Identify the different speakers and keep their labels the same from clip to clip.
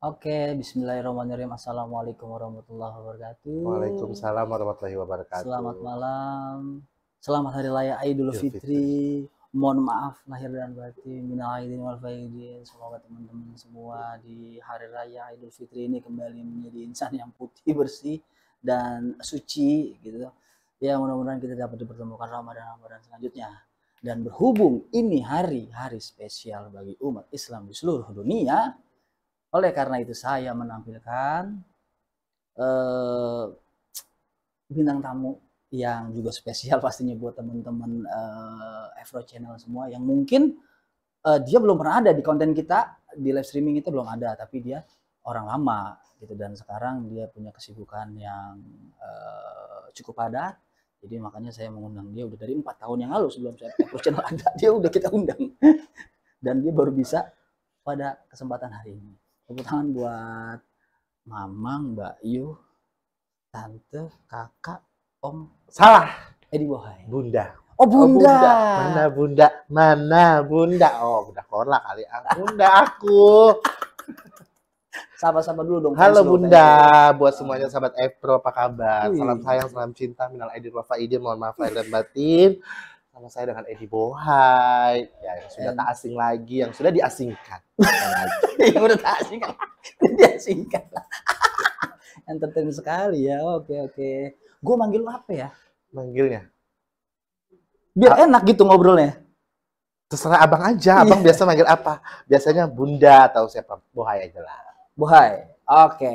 Speaker 1: Oke, bismillahirrahmanirrahim. Assalamualaikum warahmatullahi wabarakatuh.
Speaker 2: Waalaikumsalam warahmatullahi
Speaker 1: Selamat
Speaker 2: wabarakatuh.
Speaker 1: malam. Selamat Hari Raya Idul
Speaker 2: Idul Fitri.
Speaker 1: Fitri. Mohon maaf lahir dan batin. Minal aidin wal faizin. Semoga teman-teman semua di Hari Raya Idul Fitri ini kembali menjadi insan yang putih, bersih, dan suci gitu. Ya, mudah-mudahan kita dapat dipertemukan Ramadan selanjutnya. Dan berhubung ini hari spesial bagi umat Islam di seluruh dunia, oleh karena itu saya menampilkan bintang tamu yang juga spesial pastinya buat teman-teman Afro Channel semua yang mungkin dia belum pernah ada di konten kita, di live streaming itu belum ada, tapi dia orang lama gitu dan sekarang dia punya kesibukan yang cukup padat. Jadi makanya saya mengundang dia udah dari 4 tahun yang lalu sebelum saya Afro Channel ada, dia udah kita undang. Dan dia baru bisa pada kesempatan hari ini. Tepuk tangan buat Mamang, Mbak Yu, Tante, Kakak, Om,
Speaker 2: Salah,
Speaker 1: Edi Bohai.
Speaker 2: Bunda.
Speaker 1: Oh, Bunda.
Speaker 2: Mana Bunda? Mana Bunda? Oh, Bunda Korla kali. Bunda aku.
Speaker 1: Sapa-sapa dulu dong.
Speaker 2: Halo
Speaker 1: fans lo,
Speaker 2: Bunda,
Speaker 1: fans
Speaker 2: buat semuanya sahabat Epro, apa kabar?
Speaker 1: lo.
Speaker 2: Salam sayang, salam cinta, minal aidin wal faizin, mohon maaf lahir dan batin. Sama saya dengan Edi Bohai, ya yang sudah tak asing lagi, yang sudah diasingkan.
Speaker 1: Yang udah tak asing kan? Diasingkan. Entertain sekali ya. Oke, oke. Gue manggil lo apa ya?
Speaker 2: Manggilnya?
Speaker 1: Biar enak gitu ngobrolnya.
Speaker 2: Terserah abang aja, abang biasa manggil apa? Biasanya Bunda atau siapa? Bohai aja lah.
Speaker 1: Bohai. Oke.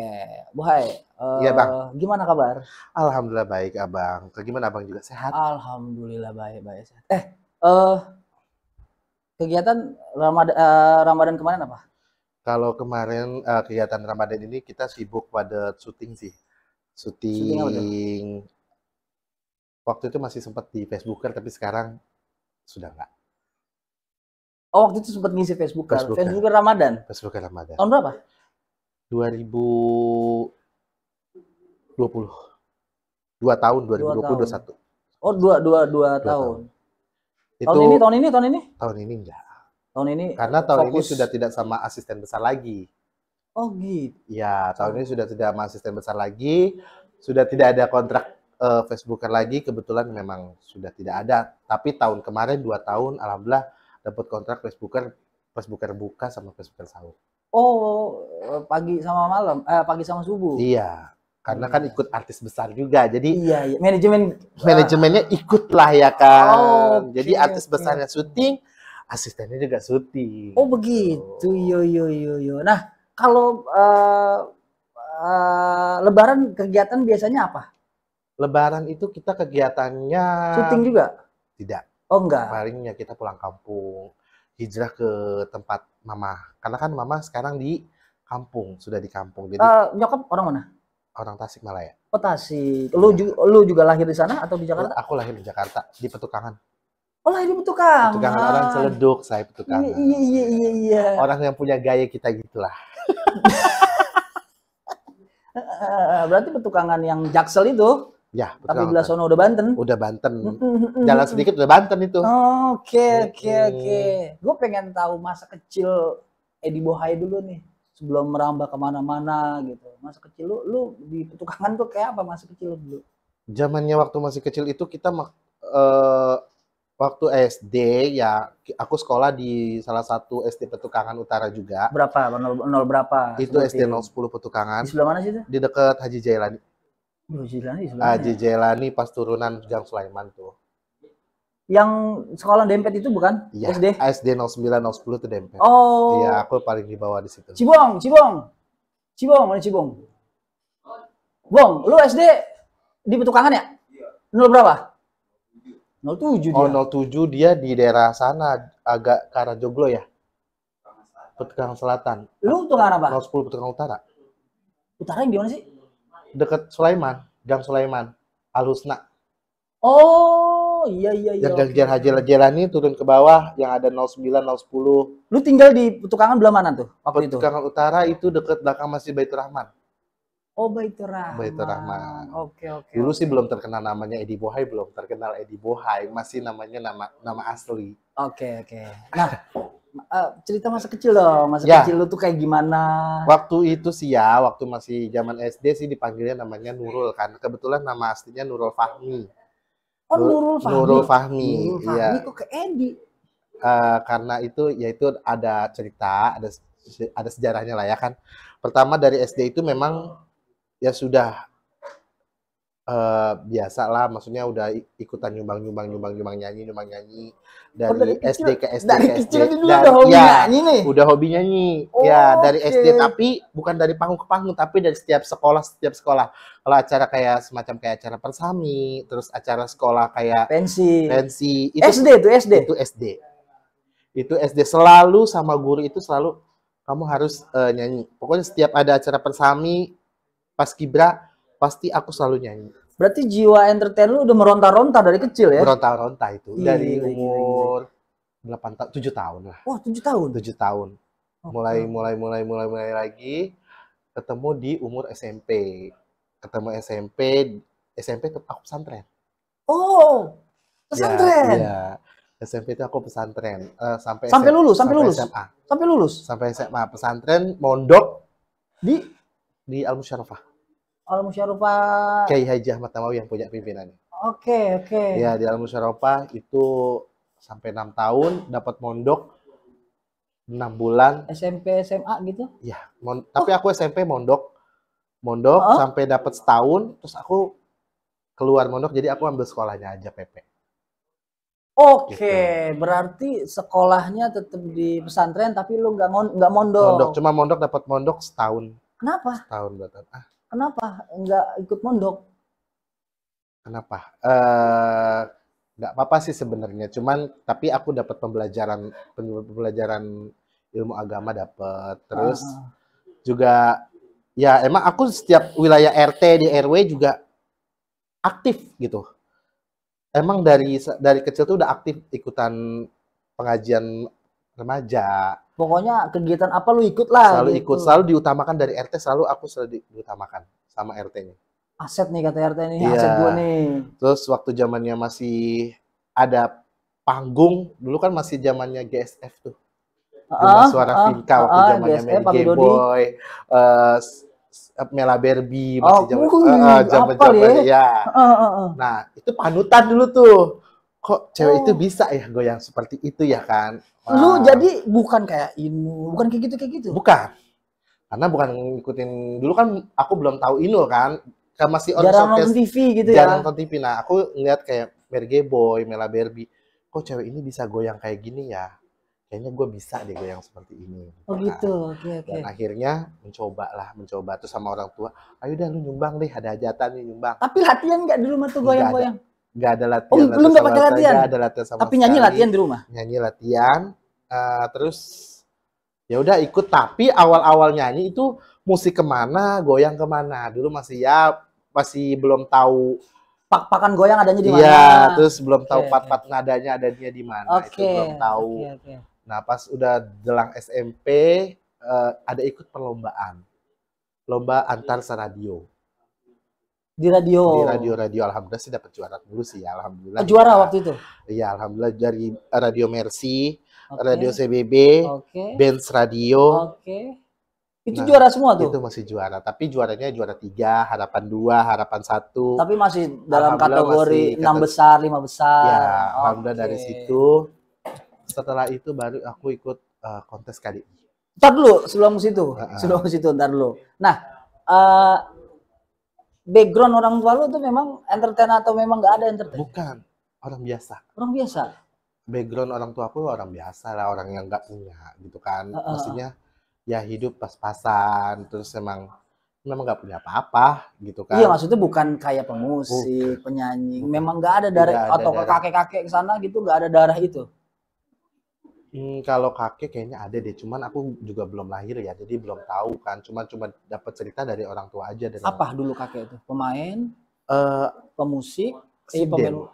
Speaker 1: Bohai.
Speaker 2: Iya bang.
Speaker 1: Gimana kabar?
Speaker 2: Alhamdulillah baik abang. Gimana abang juga sehat?
Speaker 1: Alhamdulillah baik-baik. Kegiatan Ramadan kemarin apa?
Speaker 2: Kalau kemarin kegiatan Ramadan ini kita sibuk pada syuting sih.
Speaker 1: Syuting apa tuh?
Speaker 2: Syuting waktu itu masih sempat di Facebooker tapi sekarang sudah enggak.
Speaker 1: Oh, waktu itu sempat ngisi Facebooker. Facebooker Ramadan.
Speaker 2: Facebooker Ramadan.
Speaker 1: Tahun berapa?
Speaker 2: 2020. 2 tahun 2020 21.
Speaker 1: Oh, dua tahun.
Speaker 2: Itu
Speaker 1: Tahun ini?
Speaker 2: Tahun ini enggak.
Speaker 1: Tahun ini
Speaker 2: Karena tahun
Speaker 1: fokus.
Speaker 2: ini sudah tidak sama asisten besar lagi.
Speaker 1: Oh gitu.
Speaker 2: Ya, tahun ini sudah tidak sama asisten besar lagi, sudah tidak ada kontrak Facebooker lagi, kebetulan memang sudah tidak ada. Tapi tahun kemarin 2 tahun, alhamdulillah dapat kontrak Facebooker buka sama Facebooker sahur.
Speaker 1: Oh, pagi sama malam, pagi sama subuh.
Speaker 2: Iya, karena kan ikut artis besar juga, jadi
Speaker 1: iya.
Speaker 2: manajemennya ikut lah ya kan. Jadi artis
Speaker 1: okay.
Speaker 2: besarnya syuting, asistennya juga syuting.
Speaker 1: Oh begitu, yo. Nah, kalau Lebaran kegiatan biasanya apa?
Speaker 2: Lebaran itu kita kegiatannya
Speaker 1: syuting juga?
Speaker 2: Tidak.
Speaker 1: Oh enggak.
Speaker 2: Palingnya kita pulang kampung, hijrah ke tempat mama. Karena kan mama sekarang di kampung, sudah di kampung. Jadi
Speaker 1: nyokap orang mana?
Speaker 2: Orang Tasikmalaya.
Speaker 1: Oh Tasik. Lu juga lahir di sana atau di Jakarta?
Speaker 2: Aku lahir di Jakarta, di Petukangan.
Speaker 1: Oh, lahir di Petukangan.
Speaker 2: Petukangan orang Ciledug, saya Petukangan.
Speaker 1: Iya.
Speaker 2: Orang yang punya gaya kita gitulah.
Speaker 1: Berarti Petukangan yang Jaksel itu?
Speaker 2: Ya,
Speaker 1: tapi belah sono udah Banten.
Speaker 2: Udah Banten. Jalan sedikit udah Banten itu.
Speaker 1: Oke. Gue pengen tahu masa kecil Edi Bohai dulu nih. Sebelum merambah kemana-mana gitu. Masa kecil lu di Petukangan tuh kayak apa masa kecil dulu?
Speaker 2: Zamannya waktu masih kecil itu kita waktu SD ya, aku sekolah di salah satu SD Petukangan Utara juga.
Speaker 1: Berapa? 0 berapa?
Speaker 2: Itu SD 010 Petukangan.
Speaker 1: Di sebelah mana sih itu?
Speaker 2: Di dekat Haji Jailani. Haji
Speaker 1: ya?
Speaker 2: Jailani pas turunan Gang Sulaiman tuh.
Speaker 1: Yang sekolah Dempet itu bukan?
Speaker 2: Iya,
Speaker 1: SD?
Speaker 2: SD 09 010 itu Dempet.
Speaker 1: Oh.
Speaker 2: Iya, aku paling di bawah di situ.
Speaker 1: Cibong, mana Cibong? Bong, lu SD di Petukangan ya? 0 berapa? 07 dia.
Speaker 2: Oh, 07 dia di daerah sana, agak ke arah Joglo ya? Petukangan Selatan.
Speaker 1: Lu Petukangan apa?
Speaker 2: 010 Petukangan Utara.
Speaker 1: Utara yang di mana sih?
Speaker 2: Dekat Sulaiman, Gang Sulaiman, Al-Husna.
Speaker 1: Oh, iya.
Speaker 2: Yang Gang Haji Jailani turun ke bawah, yang ada 09, 010.
Speaker 1: Lu tinggal di Petukangan belah mana tuh waktu itu?
Speaker 2: Petukangan Utara itu dekat belakang Masjid Baitur Rahman.
Speaker 1: Oh, Baitur Rahman.
Speaker 2: Baitur Rahman.
Speaker 1: Oke.
Speaker 2: Dulu sih belum terkenal namanya Edi Bohai, belum terkenal Edi Bohai, masih namanya nama asli.
Speaker 1: Oke. Nah, Cerita masa kecil dong, masa
Speaker 2: Ya.
Speaker 1: kecil lu tuh kayak gimana?
Speaker 2: Waktu itu sih ya, waktu masih zaman SD sih dipanggilnya namanya Nurul kan. Kebetulan nama aslinya Nurul Fahmi.
Speaker 1: Oh, Nurul Fahmi.
Speaker 2: Nurul Fahmi,
Speaker 1: Nurul
Speaker 2: iya.
Speaker 1: Fahmi kok ke Edi?
Speaker 2: Karena itu yaitu ada cerita, ada sejarahnya lah ya kan. Pertama dari SD itu memang ya sudah biasa lah, maksudnya udah ikutan nyumbang nyanyi
Speaker 1: Oh,
Speaker 2: dari SD ke SD
Speaker 1: dari
Speaker 2: ke SD.
Speaker 1: kecil dulu
Speaker 2: Dan
Speaker 1: udah hobi
Speaker 2: ya,
Speaker 1: nyanyi nih.
Speaker 2: udah hobi nyanyi. Ya, dari
Speaker 1: Oke.
Speaker 2: SD, tapi bukan dari panggung ke panggung, tapi dari setiap sekolah. Kalau acara kayak semacam kayak acara persami, terus acara sekolah kayak
Speaker 1: Pensi.
Speaker 2: pensi,
Speaker 1: SD tuh SD.
Speaker 2: itu SD. Itu SD selalu sama guru itu selalu kamu harus nyanyi. Pokoknya setiap ada acara persami, paskibra, pasti aku selalu nyanyi.
Speaker 1: Berarti jiwa entertain lu udah meronta-ronta dari kecil ya?
Speaker 2: Beronta-ronta itu dari
Speaker 1: Gila,
Speaker 2: umur 7 tahun lah.
Speaker 1: Wah, 7 tahun.
Speaker 2: 7 tahun. Mulai lagi ketemu di umur SMP. Ketemu SMP tuh aku pesantren.
Speaker 1: Oh, pesantren.
Speaker 2: Iya. SMP itu aku pesantren
Speaker 1: Sampai lulus.
Speaker 2: SMA.
Speaker 1: Sampai lulus.
Speaker 2: Sampai SMA pesantren mondok di Al Musyarafah.
Speaker 1: Al Musyarafah.
Speaker 2: Kiai Haji Ahmad Namawi yang punya pimpinannya.
Speaker 1: Oke.
Speaker 2: Ya, di Al Musyarafah itu sampai 6 tahun dapat mondok 6 bulan.
Speaker 1: SMP, SMA gitu?
Speaker 2: Ya, tapi aku SMP mondok sampai dapat setahun, terus aku keluar mondok, jadi aku ambil sekolahnya aja PP.
Speaker 1: Oke,
Speaker 2: Gitu.
Speaker 1: berarti sekolahnya tetap di pesantren tapi lu nggak mondok.
Speaker 2: Cuma dapat mondok setahun.
Speaker 1: Kenapa?
Speaker 2: Setahun berarti.
Speaker 1: Kenapa nggak ikut mondok?
Speaker 2: Kenapa? Nggak apa-apa sih sebenarnya. Cuman tapi aku dapat pembelajaran ilmu agama dapat. Terus juga ya emang aku setiap wilayah RT di RW juga aktif gitu. Emang dari kecil tuh udah aktif ikutan pengajian remaja.
Speaker 1: Pokoknya kegiatan apa lu ikut lah.
Speaker 2: Selalu
Speaker 1: gitu.
Speaker 2: ikut, selalu diutamakan dari RT, aku selalu diutamakan sama RT-nya.
Speaker 1: Aset nih kata RT nih,
Speaker 2: Iya.
Speaker 1: aset gua nih.
Speaker 2: Terus waktu zamannya masih ada panggung, dulu kan masih zamannya GSF tuh. Gema Suara Vinka waktu zamannya Mary Boy, Mela Barbie masih zaman-zamannya ya. Nah, itu panutan dulu tuh. Kok cewek itu bisa ya goyang seperti itu ya kan?
Speaker 1: Lu jadi bukan kayak Inu, bukan kayak gitu.
Speaker 2: Bukan. Karena bukan ngikutin, dulu kan aku belum tahu Inul kan. Kan masih
Speaker 1: jarang nonton TV gitu ya.
Speaker 2: Jarang nonton TV. Nah, aku ngeliat kayak Mary Boy, Mela Barbie. Kok cewek ini bisa goyang kayak gini ya? Kayaknya gue bisa deh goyang seperti ini.
Speaker 1: Oh gitu, oke.
Speaker 2: Dan akhirnya mencoba tuh sama orang tua. Ayo dah lu nyumbang deh, ada hajatan nih nyumbang.
Speaker 1: Tapi latihan nggak di rumah tuh goyang-goyang?
Speaker 2: Nggak ada latihan.
Speaker 1: Oh, belum nggak pakai latihan?
Speaker 2: Nggak ada latihan sama
Speaker 1: tapi nyanyi latihan di rumah?
Speaker 2: Nyanyi latihan, terus ya udah ikut. Tapi awal-awal nyanyi itu musik kemana, goyang kemana. Dulu masih belum tahu
Speaker 1: pak-pakan goyang adanya di mana.
Speaker 2: Iya, terus belum tahu part-part nadanya adanya di mana. Itu belum tahu. Nah, pas udah jelang SMP, ada ikut perlombaan. Lomba antar radio.
Speaker 1: Di radio?
Speaker 2: Di radio. Alhamdulillah sih dapat juara dulu sih ya. Alhamdulillah.
Speaker 1: Juara waktu itu?
Speaker 2: Iya, alhamdulillah dari Radio Mercy, Radio CBB, Benz Radio.
Speaker 1: Itu juara semua tuh?
Speaker 2: Itu masih juara. Tapi juaranya juara 3, harapan 2, harapan 1.
Speaker 1: Tapi masih dalam kategori 6 besar, 5 besar.
Speaker 2: Ya, alhamdulillah dari situ. Setelah itu baru aku ikut kontes KDI.
Speaker 1: Ntar dulu, sebelum ke situ, ntar dulu. Nah, background orang tua lu tuh memang entertain atau memang nggak ada entertain?
Speaker 2: Bukan, orang biasa.
Speaker 1: Orang biasa?
Speaker 2: Background orang tua aku orang biasa lah, orang yang nggak punya gitu kan. Maksudnya ya hidup pas-pasan, terus memang nggak punya apa-apa gitu kan.
Speaker 1: Iya, maksudnya bukan kayak pemusik, penyanyi. Memang nggak ada darah, atau ke kakek-kakek sana gitu nggak ada darah itu?
Speaker 2: Kalau kakek kayaknya ada deh, cuman aku juga belum lahir ya, jadi belum tahu kan. Cuma dapat cerita dari orang tua aja.
Speaker 1: Apa dulu kakek itu? Pemain? Pemusik?
Speaker 2: Pemain.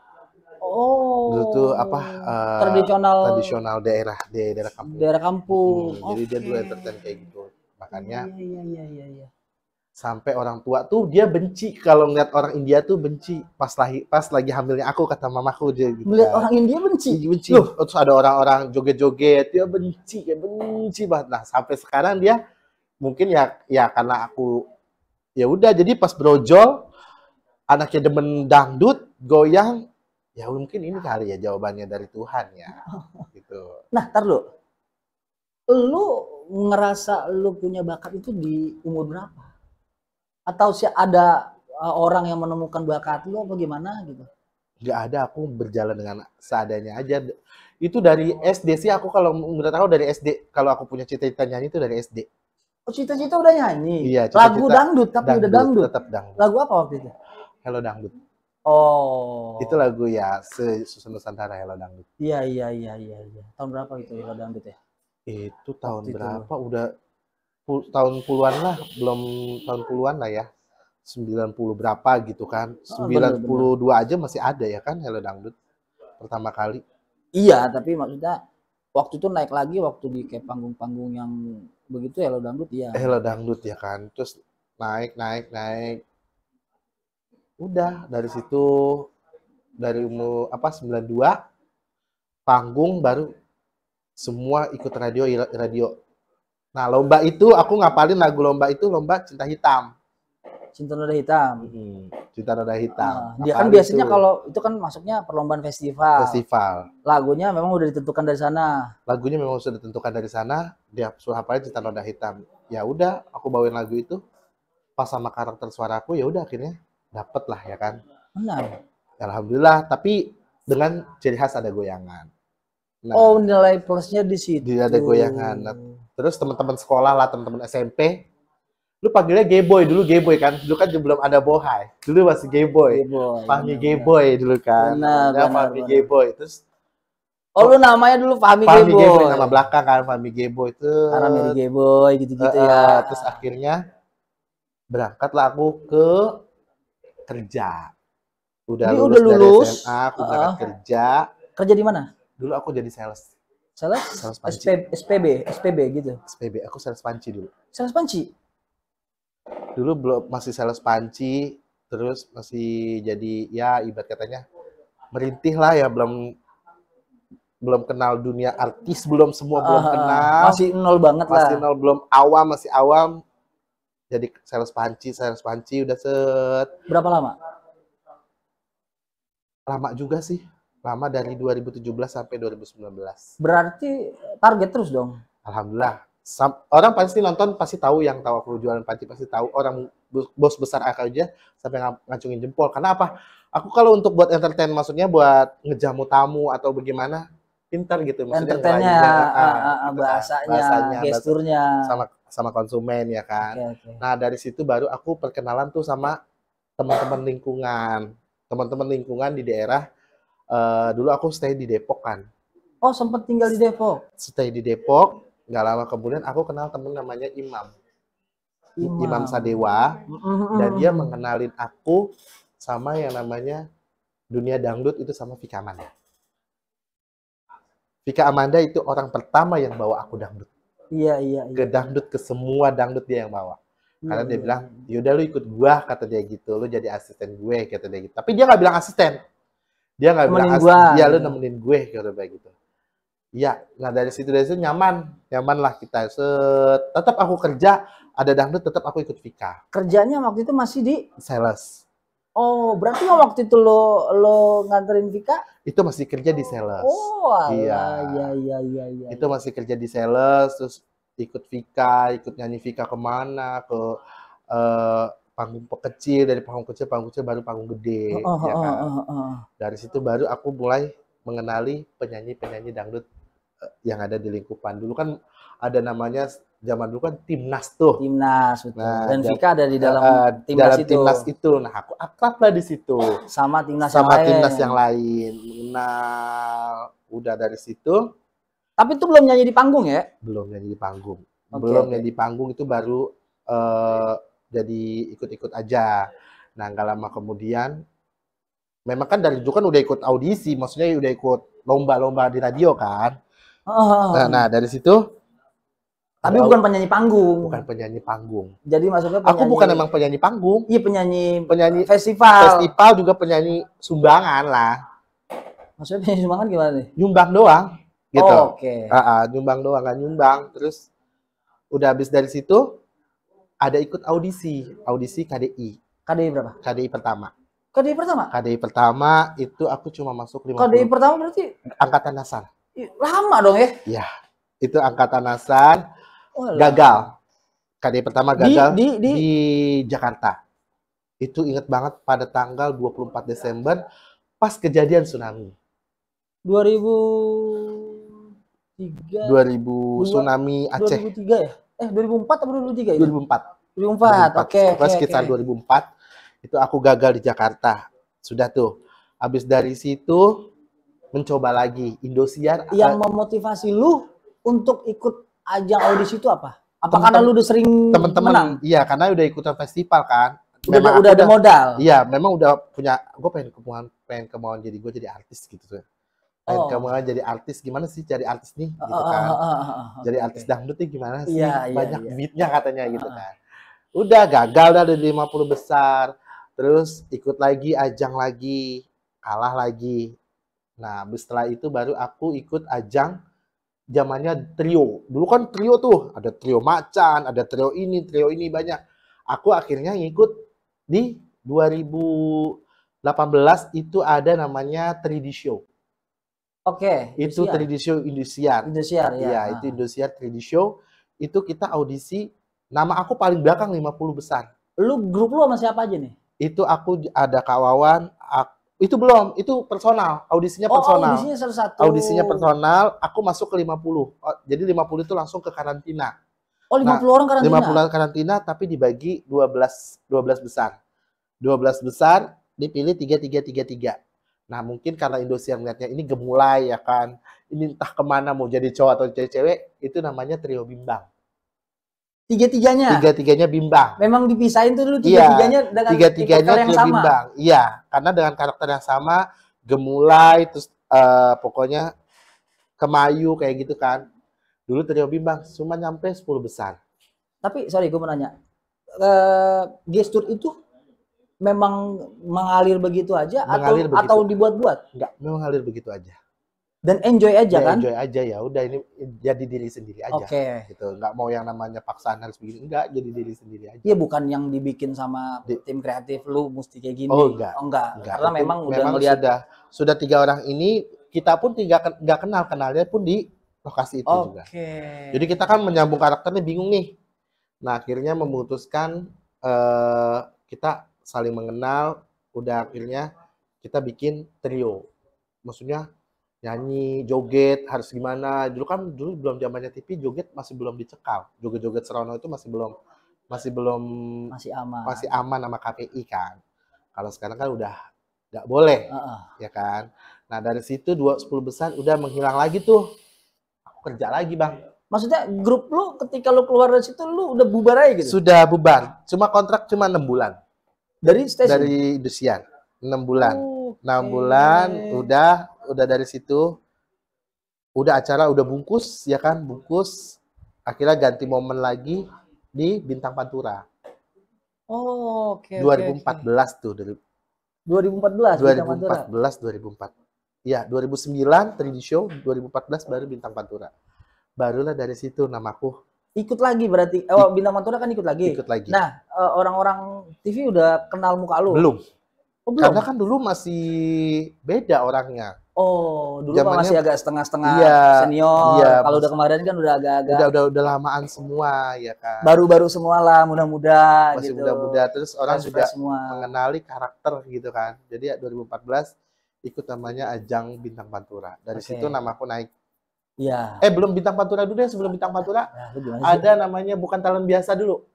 Speaker 1: Oh.
Speaker 2: Dulu tuh apa? Tradisional daerah kampung.
Speaker 1: Daerah kampung.
Speaker 2: Jadi dia dulu entertain kayak gitu. Makanya.
Speaker 1: Iya.
Speaker 2: Sampai orang tua tuh dia benci kalau ngeliat orang India tuh benci pas lagi hamilnya aku, kata mamaku dia gitu
Speaker 1: Melihat
Speaker 2: kan.
Speaker 1: orang India benci.
Speaker 2: Benci.
Speaker 1: Loh,
Speaker 2: Terus ada orang-orang joget-joget, dia benci banget. Nah, sampai sekarang dia mungkin ya karena aku ya udah, jadi pas brojol anaknya demen dangdut, goyang, ya mungkin ini kali ya jawabannya dari Tuhan ya. Gitu.
Speaker 1: nah, tar lu ngerasa lu punya bakat itu di umur berapa? Atau sih ada orang yang menemukan bakat lu apa gimana gitu?
Speaker 2: Nggak ada, aku berjalan dengan seadanya aja. Itu dari SD sih, aku kalau menurut aku dari SD. Kalau aku punya cita-cita nyanyi itu dari SD.
Speaker 1: Oh, cita-cita udah nyanyi.
Speaker 2: Iya,
Speaker 1: Lagu
Speaker 2: cita-cita
Speaker 1: dangdut tapi udah dangdut.
Speaker 2: tetap dangdut.
Speaker 1: Lagu apa waktu itu?
Speaker 2: Hello Dangdut. Itu
Speaker 1: Oh.
Speaker 2: lagu ya Susun Nusantara, Hello Dangdut.
Speaker 1: Iya. Tahun berapa itu Hello Dangdut ya?
Speaker 2: Itu tahun
Speaker 1: Waktu itu.
Speaker 2: berapa? Udah tahun puluhan lah, belum tahun puluhan lah ya. 90 berapa gitu kan.
Speaker 1: Oh, bener.
Speaker 2: 92 aja masih ada ya kan Hello Dangdut pertama kali.
Speaker 1: Iya, tapi maksudnya waktu itu naik lagi waktu di kayak panggung-panggung yang begitu Hello Dangdut ya.
Speaker 2: Hello Dangdut ya kan. Terus naik. Udah dari situ, dari umur 92 panggung, baru semua ikut radio. Nah, lomba itu aku ngapalin lagu lomba itu, lomba Cinta Hitam.
Speaker 1: Cinta Noda Hitam.
Speaker 2: Cinta Noda Hitam.
Speaker 1: Dia kan biasanya kalau itu kan masuknya perlombaan festival. Lagunya memang udah ditentukan dari sana.
Speaker 2: Lagunya memang sudah ditentukan dari sana. Dia suruh hafalin Cinta Noda Hitam. Ya udah, aku bawain lagu itu. Pas sama karakter suaraku, ya udah akhirnya dapet lah ya kan.
Speaker 1: Benar.
Speaker 2: Alhamdulillah, tapi dengan ciri khas ada goyangan.
Speaker 1: Nah, oh, nilai plusnya di situ.
Speaker 2: Ada goyangan. Nah, terus teman-teman sekolah lah, teman-teman SMP, lu panggilnya Gayboy dulu, Gayboy kan. Dulu kan belum ada Bohai. Dulu masih Gayboy. Fahmi Gayboy dulu kan. Benar. Fahmi Gayboy. Terus
Speaker 1: lu namanya dulu Fahmi Gayboy.
Speaker 2: Nama belakang kan Fahmi Gayboy itu.
Speaker 1: Karena Mary Gayboy gitu-gitu ya.
Speaker 2: Terus akhirnya berangkatlah aku ke kerja. Udah lulus dari SMA, aku berangkat kerja.
Speaker 1: Kerja di mana?
Speaker 2: Dulu aku jadi sales.
Speaker 1: Sales panci. SPB gitu.
Speaker 2: SPB, aku sales panci dulu.
Speaker 1: Sales panci?
Speaker 2: Dulu belum, masih sales panci, terus masih jadi ya ibarat katanya merintih lah ya, belum kenal dunia artis, belum kenal.
Speaker 1: Masih nol banget lah.
Speaker 2: Masih nol, masih awam. Jadi sales panci udah set.
Speaker 1: Berapa lama?
Speaker 2: Lama juga sih. Lama, dari 2017 sampai 2019.
Speaker 1: Berarti target terus dong?
Speaker 2: Alhamdulillah. Orang pasti nonton, pasti tahu, yang tahu aku jualan panci pasti tahu. Orang bos besar aja sampai ngacungin jempol. Karena apa? Aku kalau untuk buat entertain, maksudnya buat ngejamu tamu atau bagaimana, pintar gitu. Maksudnya
Speaker 1: entertainnya, bahasanya, gesturnya.
Speaker 2: Sama konsumen ya kan. Okay. Nah, dari situ baru aku perkenalan tuh sama teman-teman lingkungan. Teman-teman lingkungan di daerah. Dulu aku stay di Depok kan.
Speaker 1: Oh, sempat tinggal di Depok?
Speaker 2: Stay di Depok. Nggak lama kemudian aku kenal temen namanya Imam Sadewa. Dan dia mengenalin aku sama yang namanya dunia dangdut itu, sama Vika Amanda. Vika Amanda itu orang pertama yang bawa aku dangdut.
Speaker 1: Iya.
Speaker 2: Ke dangdut, ke semua dangdut dia yang bawa. Karena dia bilang, yaudah lu ikut gua, kata dia gitu. Lu jadi asisten gue, kata dia gitu. Tapi dia nggak bilang asisten. Dia nggak bilang asisten. Dia lu nemenin gue, kata dia gitu. Iya, nah dari situ nyaman lah kita. Tetap aku kerja, ada dangdut, tetap aku ikut Vika.
Speaker 1: Kerjanya waktu itu masih di
Speaker 2: sales.
Speaker 1: Oh, berarti waktu itu lo nganterin Vika?
Speaker 2: Itu masih kerja di sales.
Speaker 1: Oh, iya.
Speaker 2: Itu masih kerja di sales, terus ikut Vika, ikut nyanyi Vika kemana, ke panggung kecil, dari panggung kecil baru panggung gede. Ya kan? Dari situ baru aku mulai mengenali penyanyi dangdut yang ada di lingkupan. Dulu kan ada namanya, zaman dulu kan Timnas tuh.
Speaker 1: Timnas, betul. Nah, dan Vika ada di dalam Timnas itu.
Speaker 2: Nah, aku akrab lah di situ.
Speaker 1: Sama Timnas
Speaker 2: yang lain. Mengenal. Udah dari situ.
Speaker 1: Tapi itu belum nyanyi di panggung ya?
Speaker 2: Belum nyanyi di panggung. Nyanyi di panggung, itu baru jadi ikut-ikut aja. Nah, nggak lama kemudian, memang kan dari dulu kan udah ikut audisi, maksudnya udah ikut lomba-lomba di radio kan. Nah, dari situ
Speaker 1: Tapi bukan penyanyi panggung.
Speaker 2: Bukan penyanyi panggung.
Speaker 1: Jadi maksudnya
Speaker 2: Aku bukan emang penyanyi panggung.
Speaker 1: Iya, penyanyi
Speaker 2: festival. Festival juga penyanyi sumbangan lah.
Speaker 1: Maksudnya penyanyi sumbangan gimana nih?
Speaker 2: Nyumbang doang gitu.
Speaker 1: Oh, oke.
Speaker 2: Nyumbang doang, nggak nyumbang. Terus udah habis dari situ ada ikut audisi KDI.
Speaker 1: KDI berapa?
Speaker 2: KDI pertama.
Speaker 1: KDI pertama?
Speaker 2: KDI pertama itu aku cuma masuk 50.
Speaker 1: KDI pertama berarti
Speaker 2: angkatan nasar.
Speaker 1: Lama dong ya?
Speaker 2: Iya. Itu angkatan nasar. Gagal. KDI pertama gagal di Jakarta. Itu inget banget pada tanggal 24 Desember pas kejadian tsunami.
Speaker 1: 2003.
Speaker 2: Tsunami Aceh.
Speaker 1: 2003 ya? 2004 atau 2003 itu?
Speaker 2: 2004.
Speaker 1: Oke.
Speaker 2: Pas sekitar 2004 itu aku gagal di Jakarta. Sudah tuh. Habis dari situ mencoba lagi Indosiar.
Speaker 1: Yang memotivasi lu untuk ikut ajang audisi itu apa? Apa karena lu udah sering
Speaker 2: temen-temen? Iya, karena udah ikutan festival kan.
Speaker 1: Udah ada modal.
Speaker 2: Iya, memang udah punya. Gue pengen kemauan jadi gue jadi artis gitu tuh. Pengen kemauan jadi artis, gimana sih cari artis nih gitu kan. Jadi artis dangdut nih gimana sih? Banyak duitnya katanya gitu kan. Udah gagal dah dari 50 besar. Terus ikut lagi ajang lagi, kalah lagi. Nah, setelah itu baru aku ikut ajang zamannya trio. Dulu kan trio tuh, ada trio Macan, ada trio ini banyak. Aku akhirnya ngikut di 2018 itu ada namanya 3D Show.
Speaker 1: Oke.
Speaker 2: Itu 3D Show Indosiar.
Speaker 1: Indosiar ya.
Speaker 2: Iya, itu Indosiar 3D Show. Itu kita audisi, nama aku paling belakang 50 besar.
Speaker 1: Lu grup lu sama siapa aja nih?
Speaker 2: Itu aku ada Kak Wawan, itu belum, itu personal, audisinya personal.
Speaker 1: Audisinya satu-satu.
Speaker 2: Audisinya personal, aku masuk ke 50. Jadi 50 itu langsung ke karantina.
Speaker 1: Oh, 50 orang karantina.
Speaker 2: 50 orang karantina tapi dibagi 12 besar. 12 besar dipilih 3. Nah, mungkin karena Indosiar melihatnya ini gemulai ya kan. Ini entah kemana mau jadi cowok atau cewek, itu namanya trio bimbang. Tiga-tiganya bimbang.
Speaker 1: Memang dipisahin tuh dulu tiga-tiganya dengan karakter yang sama.
Speaker 2: Bimbang. Iya, karena dengan karakter yang sama, gemulai, terus pokoknya kemayu kayak gitu kan. Dulu trio bimbang, cuma nyampe 10 besar.
Speaker 1: Tapi, sorry, gue mau nanya. Gestur itu memang mengalir begitu aja atau dibuat-buat?
Speaker 2: Enggak, memang mengalir begitu aja.
Speaker 1: Dan enjoy aja kan?
Speaker 2: Enjoy aja ya, udah ini jadi diri sendiri aja.
Speaker 1: Oke.
Speaker 2: Gitu, nggak mau yang namanya paksaan harus begini, enggak, jadi diri sendiri aja.
Speaker 1: Iya, bukan yang dibikin sama tim kreatif lu mesti kayak gini.
Speaker 2: Oh, enggak.
Speaker 1: Karena memang udah ngelihat
Speaker 2: sudah 3 orang ini, kita pun nggak kenalnya pun di lokasi itu juga. Jadi kita kan menyambung karakternya bingung nih. Nah, akhirnya memutuskan kita saling mengenal, udah akhirnya kita bikin trio. Maksudnya nyanyi, joget, harus gimana. Dulu belum zamannya TV, joget masih belum dicekal. Joget-joget serono itu masih aman sama KPI kan. Kalau sekarang kan udah nggak boleh, ya kan. Nah, dari situ 10 besar udah menghilang lagi tuh. Aku kerja lagi, Bang.
Speaker 1: Maksudnya grup lu ketika lu keluar dari situ lu udah bubar aja gitu?
Speaker 2: Sudah bubar. Kontrak cuma 6 bulan.
Speaker 1: Dari stasiun?
Speaker 2: Dari Indosiar. 6 bulan. 6 bulan udah dari situ udah acara udah bungkus ya kan, bungkus. Akhirnya ganti momen lagi di Bintang Pantura. 2014 tuh dari
Speaker 1: 2014
Speaker 2: Iya, 2009 3D Show, 2014 baru Bintang Pantura. Barulah dari situ namaku
Speaker 1: ikut lagi berarti. Bintang Pantura kan ikut lagi. Nah, orang-orang TV udah kenal muka lu?
Speaker 2: Belum.
Speaker 1: Belum.
Speaker 2: Karena kan dulu masih beda orangnya.
Speaker 1: Dulu masih agak setengah-setengah senior. Kalau udah kemarin kan udah agak-agak
Speaker 2: udah lamaan semua ya kan.
Speaker 1: Baru-baru semua lah, muda-muda
Speaker 2: masih
Speaker 1: gitu.
Speaker 2: Muda-muda, terus orang juga mengenali karakter gitu kan. Jadi 2014 ikut namanya ajang Bintang Pantura. Dari situ namaku naik.
Speaker 1: Iya.
Speaker 2: Belum Bintang Pantura dulu deh, sebelum Bintang Pantura. Ada namanya Bukan Talent Biasa dulu.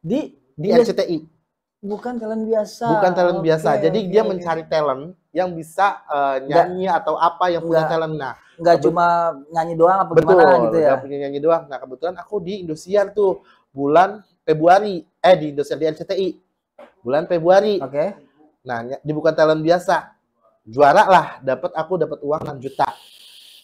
Speaker 2: Di RCTI.
Speaker 1: Bukan talent biasa.
Speaker 2: Bukan talent biasa. Jadi dia mencari talent yang bisa nyanyi atau apa yang punya talent. Nah,
Speaker 1: nggak cuma nyanyi doang apa gimana gitu ya.
Speaker 2: Nggak punya nyanyi doang. Nah, kebetulan aku di Indosiar tuh bulan Februari. Di Indosiar di RCTI. Bulan Februari. Nah, di Bukan Talent Biasa. Juara lah, aku dapat uang 6 juta.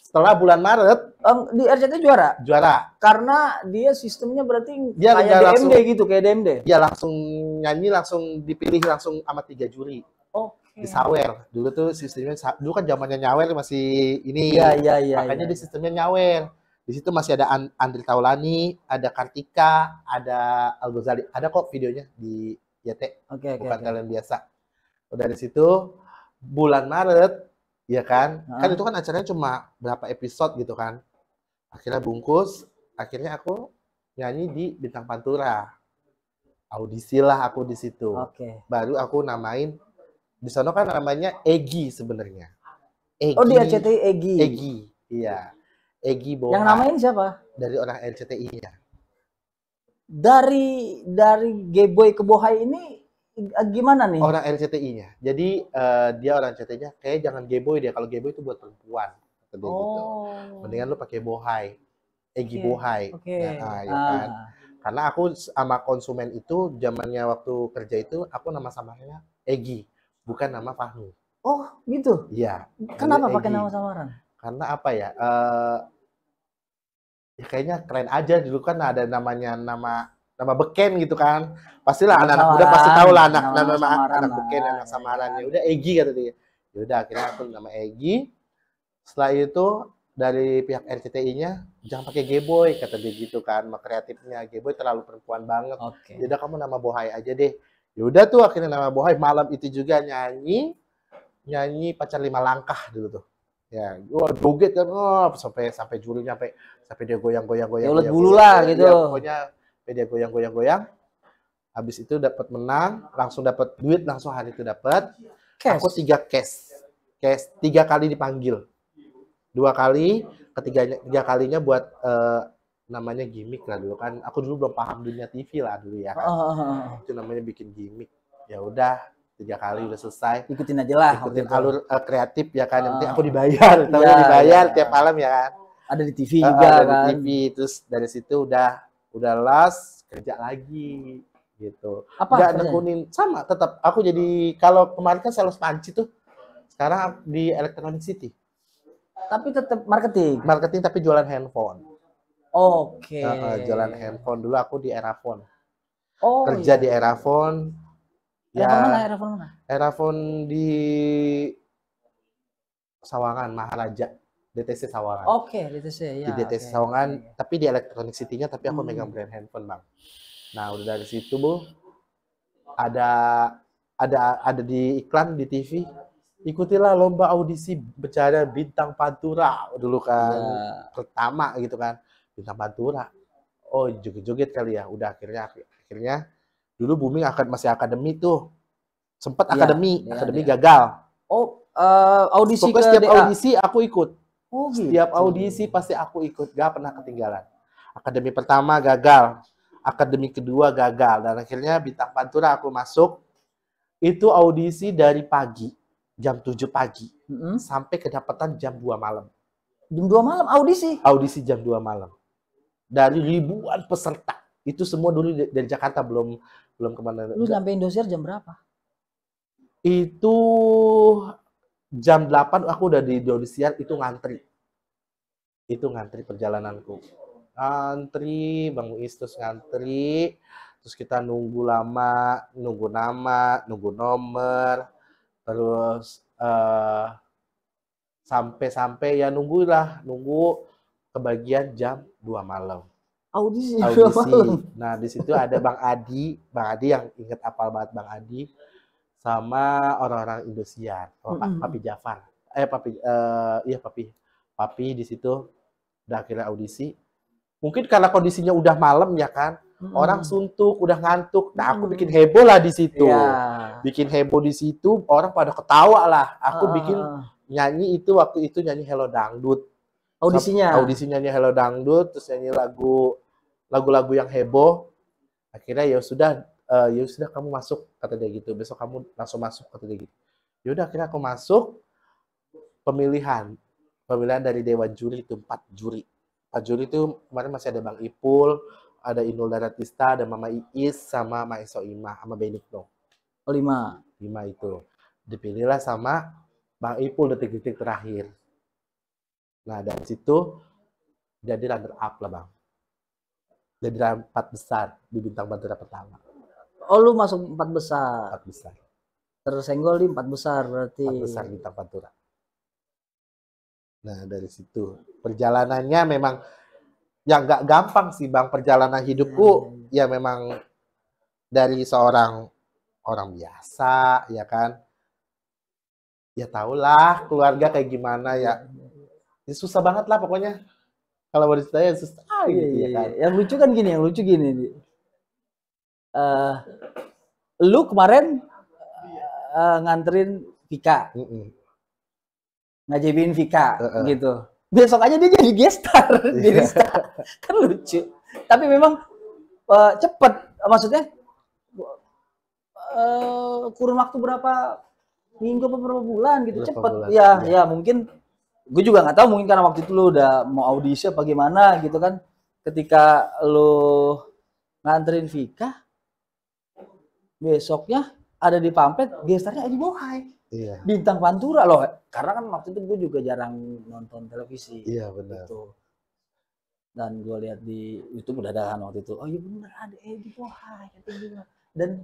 Speaker 2: Setelah bulan Maret
Speaker 1: Di RCTI juara.
Speaker 2: juara.
Speaker 1: Karena dia sistemnya berarti
Speaker 2: Dia
Speaker 1: kayak
Speaker 2: nggak
Speaker 1: DMD
Speaker 2: langsung,
Speaker 1: gitu, kayak DMD.
Speaker 2: dia langsung nyanyi, langsung dipilih langsung sama 3 juri.
Speaker 1: Oke.
Speaker 2: Disawer. Dulu tuh sistemnya, dulu kan zamannya nyawer masih ini.
Speaker 1: Iya.
Speaker 2: Makanya di sistemnya nyawer. Di situ masih ada Andri Taulani, ada Kartika, ada Al Ghazali. Ada kok videonya di YT. Bukan talent biasa. Dari situ bulan Maret, ya kan? Kan itu kan acaranya cuma berapa episode gitu kan. Akhirnya bungkus, akhirnya aku nyanyi di Bintang Pantura. Audisi lah aku di situ. Baru aku namain, di sana kan namanya Egi sebenarnya.
Speaker 1: Oh, di RCTI Egi.
Speaker 2: Egi, iya. Egi Bohai.
Speaker 1: Yang namain siapa?
Speaker 2: Dari orang RCTI-nya.
Speaker 1: Dari G-Boy ke Bohai ini gimana nih?
Speaker 2: Orang RCTI-nya. Jadi dia orang RCTI-nya, kayak jangan G-Boy dia. Kalau G-Boy itu buat perempuan. Gitu. Mendingan lu pakai Bohai. Egi Bohai. Nah, ya kan. Karena aku sama konsumen itu zamannya waktu kerja itu aku nama samarannya Egi, bukan nama Fahmi.
Speaker 1: Oh, gitu?
Speaker 2: Iya.
Speaker 1: Kenapa pakai nama samaran?
Speaker 2: Karena apa ya? Ya kayaknya keren aja, dulu kan ada namanya nama beken gitu kan. Pastilah anak-anak muda pasti tahu lah anak beken, anak samaran. Ya udah Egi kata dia. Ya udah akhirnya aku nama Egi. Setelah itu dari pihak RCTI-nya jangan pakai G-Boy kata dia gitu kan, kreatifnya G-Boy terlalu perempuan banget. Ya udah kamu nama Bohai aja deh. Ya udah tuh akhirnya nama Bohai. Malam itu juga nyanyi Pacar 5 Langkah dulu tuh. Ya, gua joget kan, sampai juri sampai dia goyang-goyang.
Speaker 1: Ya ulet bulu lah gitu.
Speaker 2: Ya, pokoknya dia goyang-goyang. Habis itu dapat menang, langsung dapat duit, langsung hari itu dapat. Aku 3 cash. 3 kali dipanggil. 2 kali, ketiga kalinya buat namanya gimmick lah dulu kan. Aku dulu belum paham dunia TV lah dulu ya kan. Itu namanya bikin gimmick. Ya udah 3 kali udah selesai.
Speaker 1: Ikutin aja lah.
Speaker 2: Ikutin alur kreatif ya kan. Yang penting aku dibayar. Dibayar tiap malam ya kan.
Speaker 1: Ada di TV juga
Speaker 2: ada
Speaker 1: kan.
Speaker 2: Di TV. Terus dari situ udah las kerja lagi gitu. Nggak nekunin sama tetap. Aku jadi kalau kemarin kan sales panci tuh. Sekarang di Electronic City.
Speaker 1: Tapi tetap marketing.
Speaker 2: Marketing tapi jualan handphone. Jualan handphone dulu aku di Erafone. Kerja di Erafone.
Speaker 1: Erafone mana?
Speaker 2: Erafone di Sawangan, Maharaja. DTC Sawangan.
Speaker 1: DTC ya.
Speaker 2: Di DTC Sawangan, tapi di Electronic City-nya tapi aku megang brand handphone, Bang. Nah, udah dari situ, Bu. Ada di iklan di TV. Ikutilah lomba audisi Bercada Bintang Pantura dulu kan. Pertama gitu kan. Bintang Pantura. Oh, joget-joget kali ya. Udah akhirnya dulu booming masih akademi tuh. Sempat akademi gagal.
Speaker 1: Audisi
Speaker 2: pokoknya setiap audisi aku ikut.
Speaker 1: Gitu.
Speaker 2: Setiap audisi pasti aku ikut, gak pernah ketinggalan. Akademi pertama gagal. Akademi kedua gagal. Dan akhirnya Bintang Pantura aku masuk. Itu audisi dari pagi. Jam 7 pagi sampai kedapatan jam 2 malam.
Speaker 1: Jam 2 malam audisi?
Speaker 2: Audisi jam 2 malam. Dari ribuan peserta. Itu semua dulu dari Jakarta, belum kemana.
Speaker 1: Lu sampai Indosiar jam berapa?
Speaker 2: Itu jam 8 aku udah di Indosiar, itu ngantri. Itu ngantri perjalananku. Ngantri, Bang Muiz, terus ngantri. Terus kita nunggu lama, nunggu nama, nunggu nomor. Terus sampai ya nunggu kebagian jam 2 malam.
Speaker 1: Audisi.
Speaker 2: Nah, di situ ada Bang Adi yang inget apal banget, Bang Adi sama orang-orang Indosiar, Papi Jafar. Papi di situ udah akhirnya audisi. Mungkin karena kondisinya udah malam ya kan. Orang suntuk, udah ngantuk. Nah, aku bikin heboh lah di situ. Bikin heboh di situ, orang pada ketawa lah. Aku bikin nyanyi itu waktu itu nyanyi Hello Dangdut. Audisinya nyanyi Hello Dangdut, terus nyanyi lagu-lagu yang heboh. Akhirnya ya sudah kamu masuk kata dia gitu. Besok kamu langsung masuk kata dia gitu. Ya udah akhirnya aku masuk. Pemilihan dari Dewan Juri itu 4 juri. 4 juri itu kemarin masih ada Bang Ipul, ada Inul Daratista, ada Mama Iis, sama Maeso Imah, sama Benigno. 5 itu. Dipilihlah sama Bang Ipul detik-detik terakhir. Nah dari situ jadi runner up lah bang. Jadi 4 besar di Bintang Pantura pertama.
Speaker 1: Oh, lu masuk 4 besar.
Speaker 2: 4 besar.
Speaker 1: Tersenggol di 4 besar berarti.
Speaker 2: 4 besar Bintang Pantura. Nah dari situ perjalanannya memang ya nggak gampang sih bang, perjalanan hidupku ya memang dari seorang orang biasa ya kan, ya tahulah keluarga kayak gimana ya, susah banget lah pokoknya kalau mau ditanya susah gitu ya kan.
Speaker 1: Yang lucu kan gini, yang lucu gini, lu kemarin nganterin Vika, ngajibin Vika gitu. Besok aja dia jadi gestar, jadi star. Kan lucu. Tapi memang cepet, maksudnya kurun waktu berapa minggu atau berapa bulan gitu,
Speaker 2: Berapa
Speaker 1: cepet.
Speaker 2: bulan,
Speaker 1: Ya, ya mungkin gue juga nggak tahu, mungkin karena waktu itu lu udah mau audisi apa gimana gitu kan. Ketika lu nganterin Vika, besoknya ada di pamflet gestarnya Edi Bohai.
Speaker 2: Iya.
Speaker 1: Bintang Pantura loh, karena kan waktu itu gue juga jarang nonton televisi.
Speaker 2: Iya benar.
Speaker 1: Gitu. Dan gue lihat di YouTube udah ada kan waktu itu. Oh iya benar ada Edi Bohai. Dan